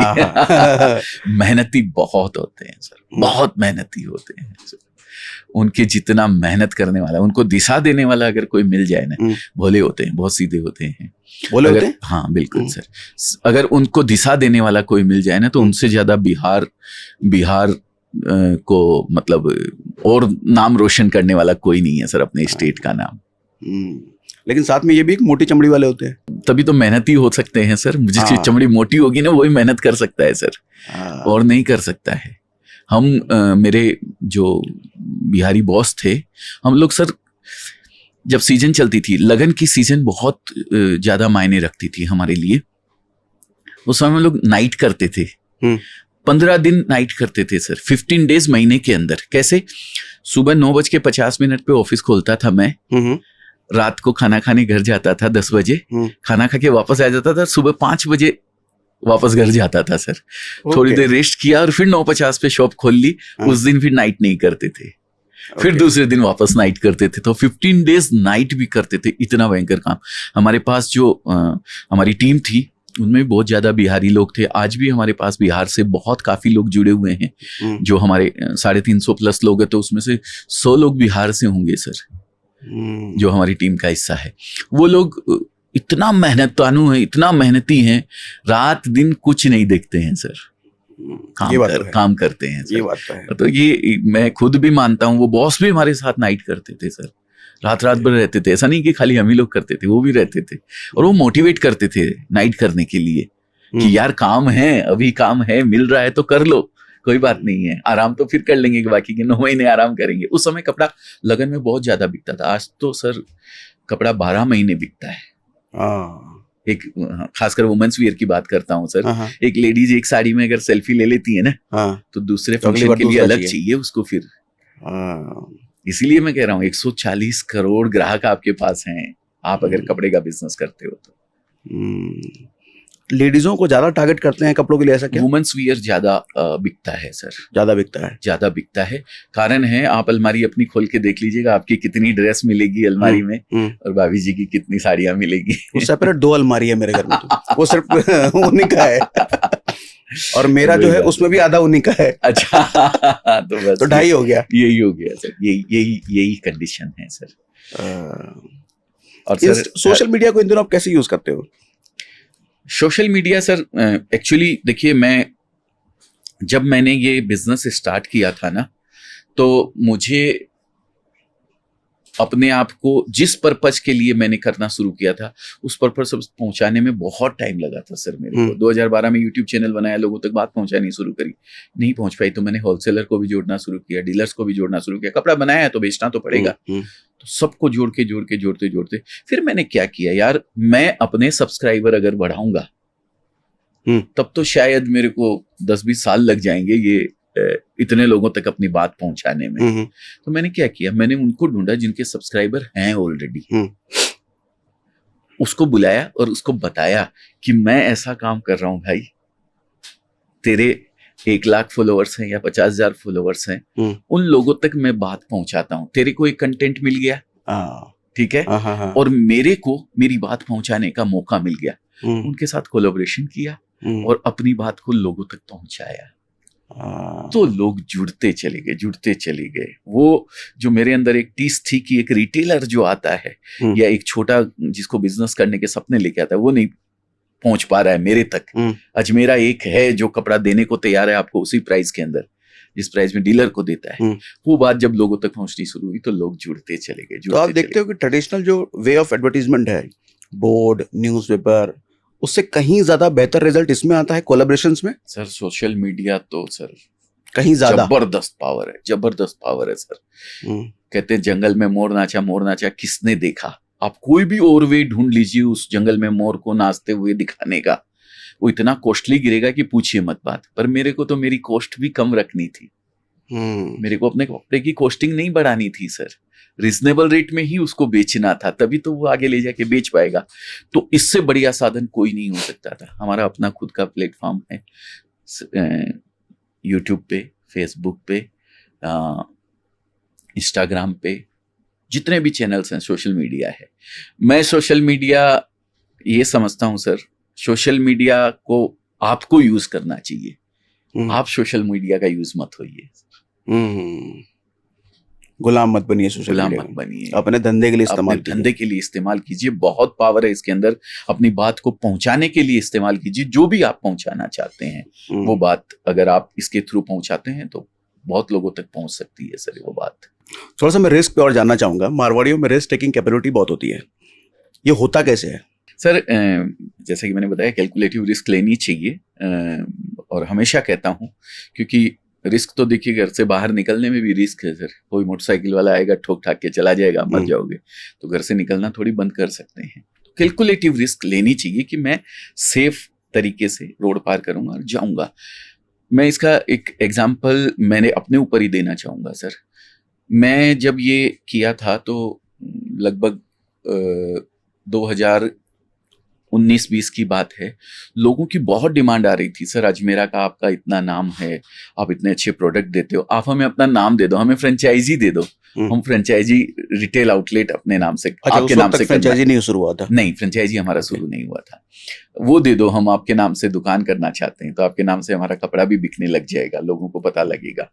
मेहनती बहुत होते हैं सर, बहुत मेहनती होते हैं सर। उनके जितना मेहनत करने वाला, उनको दिशा देने वाला अगर कोई मिल जाए ना, भोले होते हैं, बहुत सीधे होते हैं, भोले होते हैं। हाँ बिल्कुल सर। अगर उनको दिशा देने वाला कोई मिल जाए ना, तो उनसे ज्यादा बिहार को मतलब और नाम रोशन करने वाला कोई नहीं है सर, अपने स्टेट का नाम। लेकिन साथ में ये भी एक मोटी चमड़ी वाले होते हैं, तभी तो मेहनती हो सकते हैं सर। जिसकी चमड़ी मोटी होगी ना, वही मेहनत कर सकता है सर, और नहीं कर सकता है। हम मेरे जो बिहारी बॉस थे, हम लोग सर जब सीजन चलती थी, लगन की सीजन बहुत ज्यादा मायने रखती थी हमारे लिए। उस समय हम लोग नाइट करते थे, 15 दिन नाइट करते थे सर, 15 डेज महीने के अंदर। कैसे? सुबह 9:50 पे ऑफिस खोलता था मैं, रात को खाना खाने घर जाता था 10 बजे, खाना खा के वापस आ जाता था, सुबह 5 बजे वापस घर जाता था सर। थोड़ी देर रेस्ट किया और फिर 9:50 पे शॉप खोल ली। उस दिन फिर नाइट नहीं करते थे, फिर दूसरे दिन वापस नाइट करते थे। तो 15 डेज नाइट भी करते थे, इतना भयंकर काम। हमारे पास जो हमारी टीम थी, उनमें बहुत ज्यादा बिहारी लोग थे। आज भी हमारे पास बिहार से बहुत काफी लोग जुड़े हुए हैं, जो हमारे 350 प्लस लोग हैं, तो उसमें से 100 लोग बिहार से होंगे सर। जो हमारी टीम का हिस्सा है। वो लोग इतना मेहनतानु है, इतना मेहनती हैं, रात दिन कुछ नहीं देखते हैं सर, काम करते हैं सर। ये बात तो है। तो ये मैं खुद भी मानता हूँ। वो बॉस भी हमारे साथ नाइट करते थे सर, रात भर रहते थे। ऐसा नहीं कि खाली हम ही लोग करते थे, वो भी रहते थे। और वो मोटिवेट करते थे नाइट करने के लिए कि यार काम है, अभी काम है, मिल रहा है तो कर लो, कोई बात नहीं है, आराम तो फिर कर लेंगे, बाकी के 9 महीने आराम करेंगे। उस समय कपड़ा लगन में बहुत ज्यादा बिकता था। आज तो सर कपड़ा 12 महीने बिकता है। एक खासकर वुमेन्स वियर की बात करता हूँ सर। एक लेडीज एक साड़ी में अगर सेल्फी ले लेती है ना, तो दूसरे फंक्शन के लिए अलग चाहिए उसको फिर। इसीलिए मैं कह रहा हूँ 140 करोड़ ग्राहक आपके पास हैं, आप अगर कपड़े का बिजनेस करते हो तो। लेडीजों को ज्यादा टारगेट करते हैं कपड़ों के लिए, ऐसा क्या? वुमेन्स वियर ज्यादा बिकता है सर, ज्यादा बिकता है। कारण है, आप अलमारी अपनी खोल के देख लीजिएगा, आपकी कितनी ड्रेस मिलेगी अलमारी में और भाभी जी की कितनी साड़ियां मिलेगी। वो सेपरेट 2 अलमारी है मेरे घर में, तो वो सिर्फ उन्हीं का है, और मेरा जो है उसमें भी आधा उन्हीं का है। अच्छा तो बस तो 2.5 हो गया। यही हो गया सर, यही कंडीशन है सर। और सर सोशल मीडिया को इन दिनों आप कैसे यूज करते हो? सोशल मीडिया सर, एक्चुअली देखिए, जब मैंने ये बिजनेस स्टार्ट किया था ना, तो मुझे अपने आप को जिस पर्पज के लिए मैंने करना शुरू किया था उस पर्पज पहुंचाने में बहुत टाइम लगा था सर मेरे को। 2012 में यूट्यूब चैनल बनाया, लोगों तक बात पहुंचानी शुरू करी, नहीं पहुंच पाई, तो मैंने होलसेलर को भी जोड़ना शुरू किया, डीलर्स को भी जोड़ना शुरू किया। कपड़ा बनाया है तो बेचना तो पड़ेगा, तो सबको जोड़ते फिर मैंने क्या किया, यार मैं अपने सब्सक्राइबर अगर बढ़ाऊंगा तब तो शायद मेरे को 10-20 साल लग जाएंगे ये इतने लोगों तक अपनी बात पहुंचाने में। तो मैंने क्या किया, मैंने उनको ढूंढा जिनके सब्सक्राइबर हैं ऑलरेडी, उसको बुलाया और उसको बताया कि मैं ऐसा काम कर रहा हूं भाई, तेरे 1 लाख फॉलोअर्स हैं या 50,000 फॉलोअर्स हैं, उन लोगों तक मैं बात पहुंचाता हूं। तेरे को एक कंटेंट मिल गया, ठीक है, और मेरे को मेरी बात पहुंचाने का मौका मिल गया। उनके साथ कोलैबोरेशन किया और अपनी बात को लोगों तक पहुंचाया, तो लोग जुड़ते चले गए। वो जो मेरे अंदर एक टीस थी कि एक रिटेलर जो आता है या एक छोटा जिसको बिजनेस करने के सपने लेके आता है, वो नहीं पहुंच पा रहा है मेरे तक। आज मेरा एक है जो कपड़ा देने को तैयार है आपको उसी प्राइस के अंदर जिस प्राइस में डीलर को देता है। वो बात जब लोगों तक पहुंचनी शुरू हुई तो लोग जुड़ते चले गए। तो आप देखते हो कि ट्रेडिशनल जो वे ऑफ एडवर्टीजमेंट है, बोर्ड, न्यूज़पेपर, उससे कहीं ज्यादा बेहतर रिजल्ट इसमें आता है कोलैबोरेशंस में। सर सोशल मीडिया तो सर कहीं ज्यादा जबरदस्त पावर है सर। कहते हैं जंगल में मोर नाचा किसने देखा। आप कोई भी और वे ढूंढ लीजिए उस जंगल में मोर को नाचते हुए दिखाने का, वो इतना कॉस्टली गिरेगा कि पूछिए मत बात। पर मेरे को तो मेरी कॉस्ट भी कम रखनी थी, मेरे को अपने कपड़े की कॉस्टिंग नहीं बढ़ानी थी सर, रिजनेबल रेट में ही उसको बेचना था, तभी तो वो आगे ले जाके बेच पाएगा। तो इससे बढ़िया साधन कोई नहीं हो सकता था। हमारा अपना खुद का प्लेटफॉर्म है, यूट्यूब पे, फेसबुक पे, इंस्टाग्राम पे, जितने भी चैनल्स हैं, सोशल मीडिया है। मैं सोशल मीडिया ये समझता हूं सर, सोशल मीडिया को आपको यूज करना चाहिए, आप सोशल मीडिया का यूज मत होइए, गुलाम मत बनिए, सोशल मीडिया मत बनिए, अपने धंधे के लिए इस्तेमाल कीजिए। बहुत पावर है इसके अंदर, अपनी बात को पहुंचाने के लिए इस्तेमाल कीजिए। जो भी आप पहुंचाना चाहते हैं वो बात अगर आप इसके थ्रू पहुंचाते हैं तो बहुत लोगों तक पहुंच सकती है सर वो बात। थोड़ा सा मैं रिस्क पे और जानना चाहूंगा। मारवाड़ियों में रिस्क टेकिंग कैपेबिलिटी बहुत होती है, ये होता कैसे है सर? जैसे कि मैंने बताया, कैलकुलेटिव रिस्क लेनी चाहिए, और हमेशा कहता हूं, क्योंकि रिस्क तो देखिए घर से बाहर निकलने में भी रिस्क है सर। कोई मोटरसाइकिल वाला आएगा, ठोक ठाक के चला जाएगा, मर जाओगे, तो घर से निकलना थोड़ी बंद कर सकते हैं। कैलकुलेटिव रिस्क लेनी चाहिए कि मैं सेफ तरीके से रोड पार करूंगा और जाऊंगा। मैं इसका एक एग्जाम्पल मैंने अपने ऊपर ही देना चाहूंगा सर। मैं जब ये किया था तो लगभग 2019-20 की बात है, लोगों की बहुत डिमांड आ रही थी, सर अजमेरा का आपका इतना नाम है, आप इतने अच्छे प्रोडक्ट देते हो, आप हमें अपना नाम दे दो, हमें फ्रेंचाइजी दे दो, हम फ्रेंचाइजी रिटेल आउटलेट अपने नाम से, आपके नाम से। फ्रेंचाइजी नहीं शुरू हुआ था? नहीं, फ्रेंचाइजी हमारा शुरू नहीं हुआ था। वो दे दो, हम आपके नाम से दुकान करना चाहते हैं, तो आपके नाम से हमारा कपड़ा भी बिकने लग जाएगा, लोगों को पता लगेगा।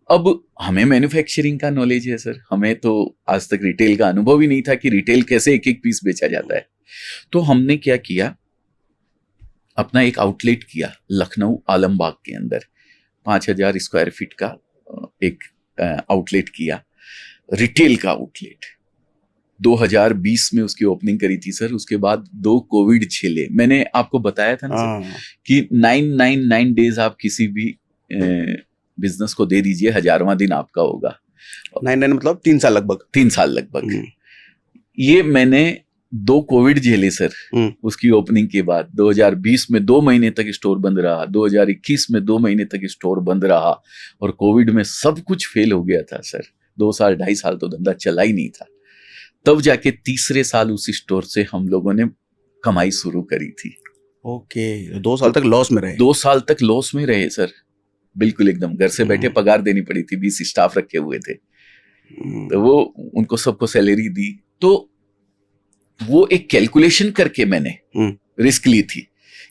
अब हमें मैन्युफैक्चरिंग का नॉलेज है सर, हमें तो आज तक रिटेल का अनुभव ही नहीं था कि रिटेल कैसे एक एक पीस बेचा जाता है। तो हमने क्या किया, अपना एक आउटलेट किया लखनऊ आलमबाग के अंदर, 5,000 स्क्वायर फीट का एक आउटलेट किया, रिटेल का आउटलेट। 2020 में उसकी ओपनिंग करी थी सर। उसके बाद 2 कोविड झेले। मैंने आपको बताया था ना सर कि 999 डेज आप किसी भी बिजनेस को दे दीजिए, 1000वां दिन आपका होगा। 9 मतलब 3 साल लगभग। 3 साल लगभग। ये मैंने 2 कोविड झेले सर उसकी ओपनिंग के बाद। 2020 में 2 महीने तक स्टोर बंद रहा, 2021 में 2 महीने तक स्टोर बंद रहा, और कोविड में सब कुछ फेल हो गया था सर। 2 साल 2.5 साल तो धंधा चला ही नहीं था। तब जाके तीसरे साल उस स्टोर से हम लोगों ने कमाई शुरू करी थी। ओके, 2 साल तक लॉस में रहे। 2 साल तक लॉस में रहे सर, बिल्कुल एकदम। घर से बैठे पगार देनी पड़ी थी, 20 स्टाफ रखे हुए थे, तो वो उनको सबको सैलरी दी। तो वो एक कैलकुलेशन करके मैंने रिस्क ली थी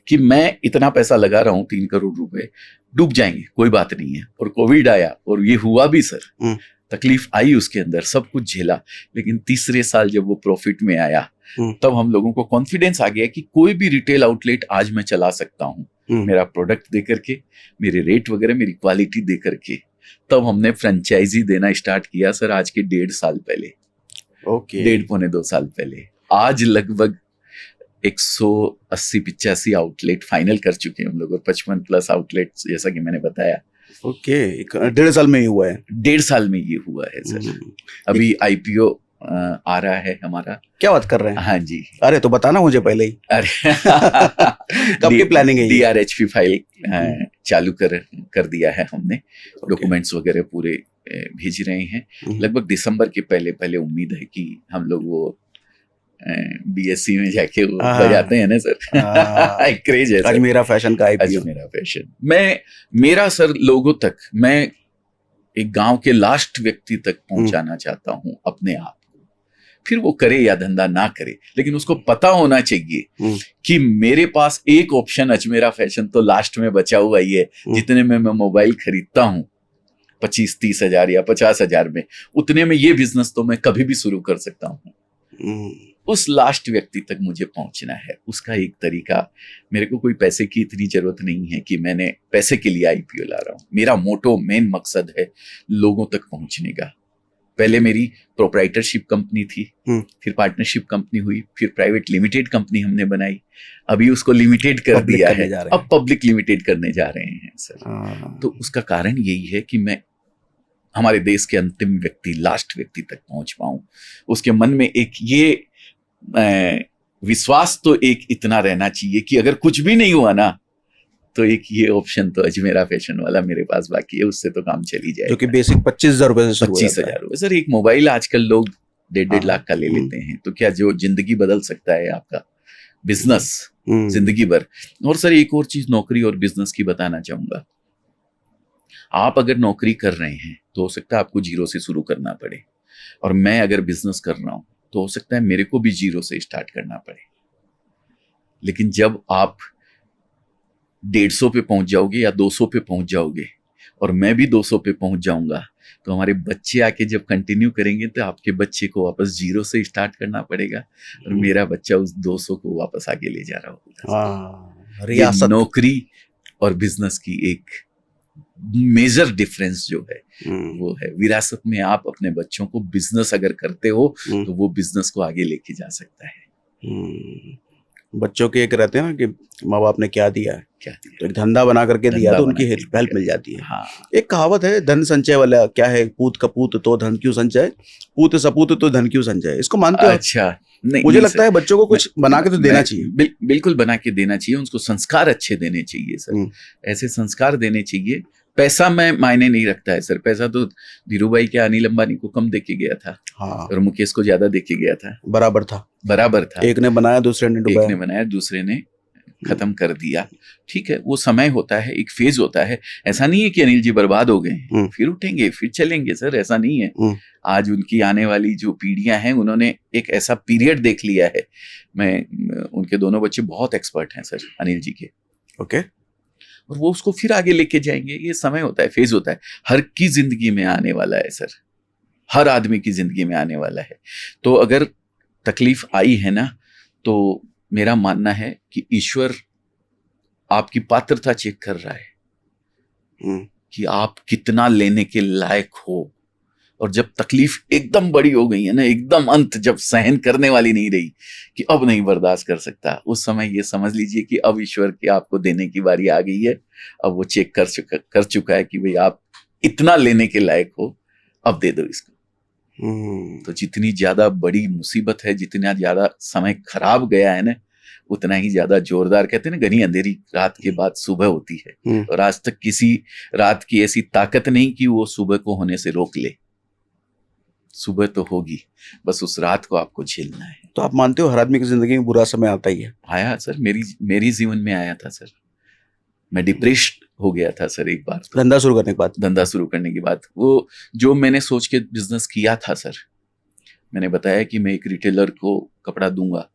कि मैं इतना पैसा लगा रहा हूं, 3 करोड़ रुपए डूब जाएंगे, कोई बात नहीं है। और कोविड आया और ये हुआ भी सर, तकलीफ आई उसके अंदर, सब कुछ झेला। लेकिन तीसरे साल जब वो प्रॉफिट में आया, तब हम लोगों को कॉन्फिडेंस आ गया कि कोई भी रिटेल आउटलेट आज मैं चला सकता हूँ, मेरा प्रोडक्ट दे करके, मेरे रेट वगैरह, मेरी क्वालिटी दे करके। तब हमने फ्रेंचाइजी देना स्टार्ट किया सर, आज के 1.5 साल पहले। ओके, 1.5-2 साल पहले। आज लगभग 180-85 आउटलेट फाइनल कर चुके हैं हम लोग, और 55 प्लस आउटलेट, जैसा कि मैंने बताया। ओके, 1.5 साल में ही हुआ है। 1.5 साल में ये हुआ है सर। अभी IPO आ रहा है हमारा। क्या बात कर रहे हैं? हाँ जी। अरे तो बताना मुझे पहले ही। अरे कब की प्लानिंग है? DRHP फाइल चालू कर दिया है हमने। डॉक्यूमेंट्स वगैरह पूरे भेज रहे हैं। लगभग दिसंबर के पहले उम्मीद है कि हम लोग वो BSC में जाके वो बजाते हैं ना सर। एक क्रेज है सर। अजमेरा फैशन का IPO। अजमेरा फैशन। मेरा सर लोगों तक, मैं एक गांव के लास्ट व्यक्ति तक पहुंचाना चाहता हूं अपने आप को। फिर वो करे या धंधा ना करे, लेकिन उसको पता होना चाहिए कि मेरे पास एक ऑप्शन अजमेरा फैशन तो लास्ट में बचा हुआ ही है। जितने में मैं मोबाइल खरीदता हूं, 25-30 हजार या 50 हजार में, उतने में ये बिजनेस तो मैं कभी भी शुरू कर सकता हूं। उस लास्ट व्यक्ति तक मुझे पहुंचना है। उसका एक तरीका, मेरे को कोई पैसे की इतनी जरूरत नहीं है कि मैंने पैसे के लिए IPO ला रहा हूं। मेरा मोटो, मेन मकसद है लोगों तक पहुंचने का। पहले मेरी प्रोप्राइटरशिप कंपनी थी, फिर पार्टनरशिप कंपनी हुई, फिर प्राइवेट लिमिटेड कंपनी हमने बनाई, अभी उसको लिमिटेड कर दिया है, अब पब्लिक लिमिटेड करने जा रहे हैं सर। तो उसका कारण यही है कि मैं हमारे देश के अंतिम व्यक्ति, लास्ट व्यक्ति तक पहुंच पाऊं। उसके मन में एक ये विश्वास तो एक इतना रहना चाहिए कि अगर कुछ भी नहीं हुआ ना, तो एक ये ऑप्शन तो अजमेरा फैशन वाला मेरे पास बाकी है, उससे तो काम चली जाए। जो कि बेसिक 25,000 रुपए से शुरू होता है। 25,000 रुपए सर। एक मोबाइल आजकल लोग 1.5 लाख का ले लेते हैं, तो क्या जो जिंदगी बदल सकता है आपका बिजनेस जिंदगी भर। और सर एक और चीज नौकरी और बिजनेस की बताना चाहूंगा। आप अगर नौकरी कर रहे हैं तो हो सकता है आपको जीरो से शुरू करना पड़े, और मैं अगर बिजनेस कर रहा हूं तो हो सकता है मेरे को भी जीरो से स्टार्ट करना पड़े। लेकिन जब आप 150 पे पहुंच जाओगे या 200 पे पहुंच जाओगे, और मैं भी 200 पे पहुंच जाऊंगा, तो हमारे बच्चे आके जब कंटिन्यू करेंगे तो आपके बच्चे को वापस जीरो से स्टार्ट करना पड़ेगा, और मेरा बच्चा उस 200 को वापस आगे ले जा रहा होगा। रियासत, नौकरी और बिजनेस की एक मेजर डिफरेंस जो है वो है। विरासत में आप अपने बच्चों को, बिजनेस अगर करते हो तो वो बिजनेस को आगे लेके जा सकता है। बच्चों के एक रहते हैं ना कि माँ बाप ने क्या दिया, तो एक धंधा बना करके दिया तो उनकी हेल्प मिल जाती है। हाँ। एक कहावत है धन संचय वाला, क्या है, पूत कपूत तो धन क्यों संचय, पूत सपूत तो धन क्यों संचय। इसको मानते हो? अच्छा, नहीं, मुझे लगता है बच्चों को कुछ बना के तो देना चाहिए। बिल्कुल बना के देना चाहिए। उनको संस्कार अच्छे देने चाहिए सर। ऐसे संस्कार देने चाहिए। पैसा में मायने नहीं रखता है सर। पैसा तो धीरू भाई के, अनिल अंबानी को कम देके गया था, हाँ, और मुकेश को ज्यादा देके गया था। बराबर था। एक ने बनाया, दूसरे ने डुबाया। एक ने बनाया, दूसरे ने खत्म कर दिया। ठीक है, वो समय होता है, एक फेज होता है। ऐसा नहीं है कि अनिल जी बर्बाद हो गए, फिर उठेंगे, फिर चलेंगे सर, ऐसा नहीं है। आज उनकी आने वाली जो पीढ़ियां हैं, उन्होंने एक ऐसा पीरियड देख लिया है। उनके दोनों बच्चे बहुत एक्सपर्ट हैं सर, अनिल जी के। ओके। और वो उसको फिर आगे लेके जाएंगे। ये समय होता है, फेज होता है, हर की जिंदगी में आने वाला है सर, हर आदमी की जिंदगी में आने वाला है। तो अगर तकलीफ आई है ना, तो मेरा मानना है कि ईश्वर आपकी पात्रता चेक कर रहा है कि आप कितना लेने के लायक हो। और जब तकलीफ एकदम बड़ी हो गई है ना, एकदम अंत, जब सहन करने वाली नहीं रही कि अब नहीं बर्दाश्त कर सकता, उस समय ये समझ लीजिए कि अब ईश्वर की आपको देने की बारी आ गई है। अब वो चेक कर चुका है कि भाई आप इतना लेने के लायक हो, अब दे दो इसको। तो जितनी ज्यादा बड़ी मुसीबत है, जितना ज्यादा समय खराब गया है ना, उतना ही ज्यादा जोरदार, कहते हैं ना, घनी अंधेरी रात के बाद सुबह होती है। और आज तक किसी रात की ऐसी ताकत नहीं कि वो सुबह को होने से रोक ले। सुबह तो होगी, बस उस रात को आपको झेलना है। तो आप मानते हो हर आदमी की जिंदगी में बुरा समय आता ही है? आया सर, मेरी जीवन में आया था सर। मैं डिप्रेस्ड हो गया था सर एक बार। धंधा शुरू करने के बाद वो जो मैंने सोच के बिजनेस किया था सर, मैंने बताया कि मैं एक रिटेलर को कपड़ा दूंगा,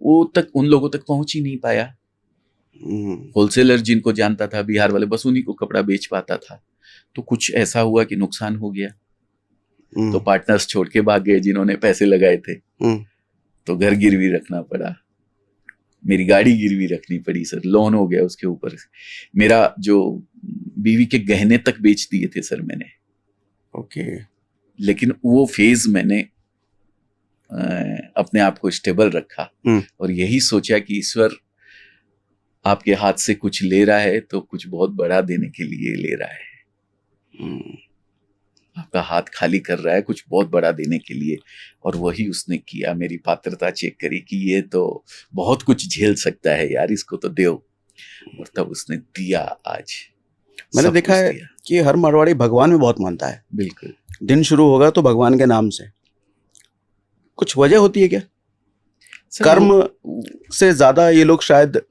वो तक उन लोगों तक पहुंच ही नहीं पाया। होलसेलर जिनको जानता था, बिहार वाले, बस उन्हीं को कपड़ा बेच पाता था। तो कुछ ऐसा हुआ कि नुकसान हो गया। तो पार्टनर्स छोड़ के भाग गए जिन्होंने पैसे लगाए थे। तो घर गिरवी रखना पड़ा, मेरी गाड़ी गिरवी रखनी पड़ी सर, लोन हो गया उसके ऊपर। मेरा जो बीवी के गहने तक बेच दिए थे सर मैंने। ओके। लेकिन वो फेज मैंने अपने आप को स्टेबल रखा और यही सोचा कि ईश्वर आपके हाथ से कुछ ले रहा है तो कुछ बहुत बड़ा देने के लिए ले रहा है। आपका हाथ खाली कर रहा है कुछ बहुत बड़ा देने के लिए, और वही उसने किया। मेरी पात्रता चेक करी कि ये तो बहुत कुछ झेल सकता है यार, इसको तो दो, और तब उसने दिया। आज मैंने देखा है कि हर मारवाड़ी भगवान में बहुत मानता है। बिल्कुल। दिन शुरू होगा तो भगवान के नाम से। कुछ वजह होती है क्या? कर्म से ज्यादा ये लोग शायद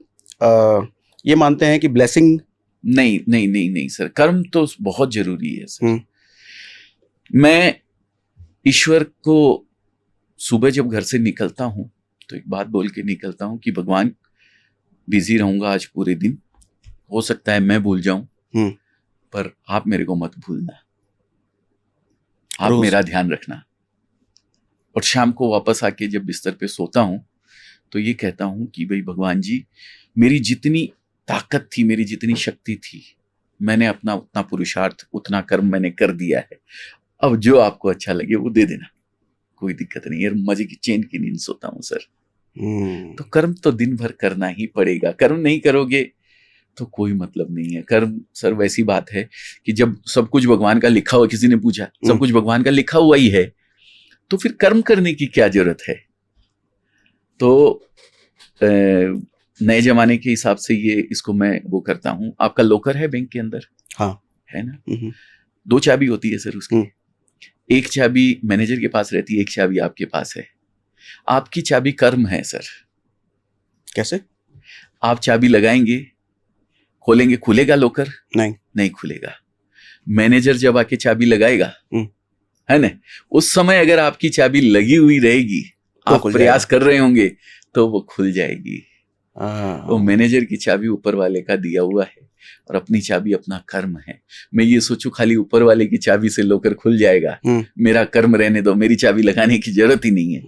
ये मानते हैं कि ब्लेसिंग। नहीं सर, कर्म तो बहुत जरूरी है सर। मैं ईश्वर को सुबह जब घर से निकलता हूं तो एक बात बोल के निकलता हूं कि भगवान, बिजी रहूंगा आज पूरे दिन, हो सकता है मैं भूल जाऊं, पर आप मेरे को मत भूलना, आप मेरा ध्यान रखना। और शाम को वापस आके जब बिस्तर पे सोता हूं तो ये कहता हूं कि भाई भगवान जी, मेरी जितनी ताकत थी, मेरी जितनी शक्ति थी, मैंने अपना उतना पुरुषार्थ, उतना कर्म मैंने कर दिया है। अब जो आपको अच्छा लगे वो दे देना, कोई दिक्कत नहीं है। मजे की चैन की नींद सोता हूं सर। तो कर्म तो दिन भर करना ही पड़ेगा। कर्म नहीं करोगे तो कोई मतलब नहीं है। कर्म सर वैसी बात है कि जब सब कुछ भगवान का लिखा हुआ, किसी ने पूछा सब कुछ भगवान का लिखा हुआ ही है तो फिर कर्म करने की क्या जरूरत है। तो नए जमाने के हिसाब से ये इसको मैं वो करता हूं। आपका लॉकर है बैंक के अंदर? हाँ है ना। 2 चाबी होती है सर उसकी। एक चाबी मैनेजर के पास रहती है, एक चाबी आपके पास है। आपकी चाबी कर्म है सर। कैसे? आप चाबी लगाएंगे, खोलेंगे, खुलेगा लॉकर? नहीं खुलेगा। मैनेजर जब आके चाबी लगाएगा, है ना, उस समय अगर आपकी चाबी लगी हुई रहेगी, तो आप प्रयास कर रहे होंगे, तो वो खुल जाएगी। वो मैनेजर की चाबी ऊपर वाले का दिया हुआ है और अपनी चाबी अपना कर्म है। मैं ये सोचूं खाली ऊपर वाले की चाबी से लॉकर खुल जाएगा, मेरा कर्म रहने दो, मेरी चाबी लगाने की जरूरत ही नहीं है,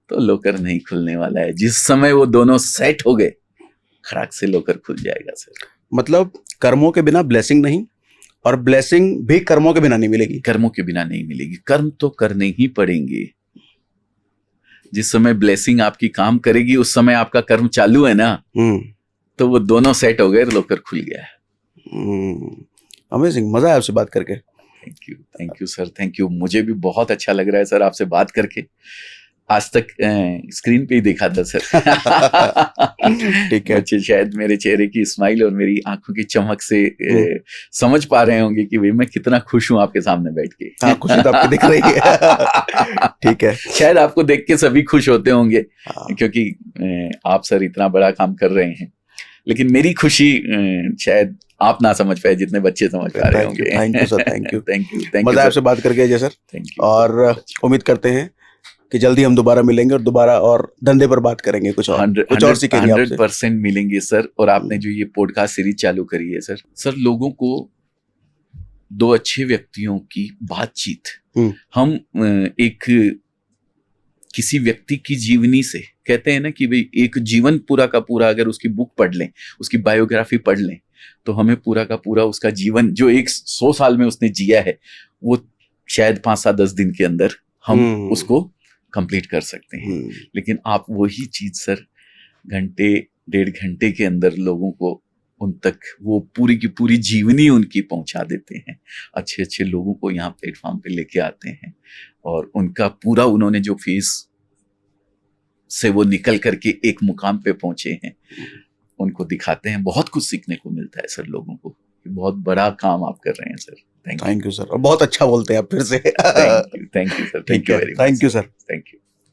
तो लॉकर नहीं खुलने वाला है। जिस समय वो दोनों सेट हो गए, खड़ाक से लॉकर खुल जाएगा सर। मतलब कर्मों के बिना ब्लेसिंग नहीं, और ब्लेसिंग भी कर्मों के बिना नहीं मिलेगी। कर्मों के बिना नहीं मिलेगी। कर्म तो करने ही पड़ेंगे। जिस समय ब्लेसिंग आपकी काम करेगी, उस समय आपका कर्म चालू है ना, तो वो दोनों सेट हो गए, लॉकर खुल गया है। अमेजिंग, मजा आया आपसे बात करके। Thank you sir, thank you. मुझे भी बहुत अच्छा लग रहा है सर आपसे बात करके। आज तक स्क्रीन पे ही देखा था सर। ठीक है। बच्चे शायद मेरे चेहरे की स्माइल और मेरी आंखों की चमक से समझ पा रहे होंगे कि भाई मैं कितना खुश हूं आपके सामने बैठ के। हाँ, खुशी तो आपकी दिख रही है। ठीक है। शायद आपको देख के सभी खुश होते होंगे, क्योंकि आप सर इतना बड़ा काम कर रहे हैं, लेकिन मेरी खुशी शायद आप ना समझ पाए जितने बच्चे समझ पा रहे होंगे। Thank you sir, thank you. Thank you. मजा आपसे बात करके अजय सर। Thank you. और उम्मीद करते हैं कि जल्दी हम दोबारा मिलेंगे और दोबारा और धंधे पर बात करेंगे, कुछ और सीखेंगे आपसे। 100% मिलेंगे सर। और आपने जो ये पॉडकास्ट सीरीज चालू करी है सर, लोगों को दो अच्छे व्यक्तियों की बातचीत, हम एक किसी व्यक्ति की जीवनी से, कहते हैं ना कि भाई एक जीवन पूरा का पूरा अगर उसकी बुक पढ़ लें, उसकी बायोग्राफी पढ़ लें, तो हमें पूरा का पूरा उसका जीवन जो 100 साल में उसने जिया है वो शायद 5-7-10 दिन के अंदर हम उसको कंप्लीट कर सकते हैं। लेकिन आप वही चीज सर घंटे 1.5 घंटे के अंदर लोगों को उन तक वो पूरी की पूरी जीवनी उनकी पहुंचा देते हैं। अच्छे अच्छे लोगों को यहाँ प्लेटफॉर्म पे लेके आते हैं और उनका पूरा उन्होंने जो फेस से वो निकल करके एक मुकाम पे पहुंचे हैं उनको दिखाते हैं। बहुत कुछ सीखने को मिलता है सर लोगों को। बहुत बड़ा काम आप कर रहे हैं सर। Thank you sir. और बहुत अच्छा बोलते हैं आप फिर से। Thank you sir. Thank you very much. Thank you sir.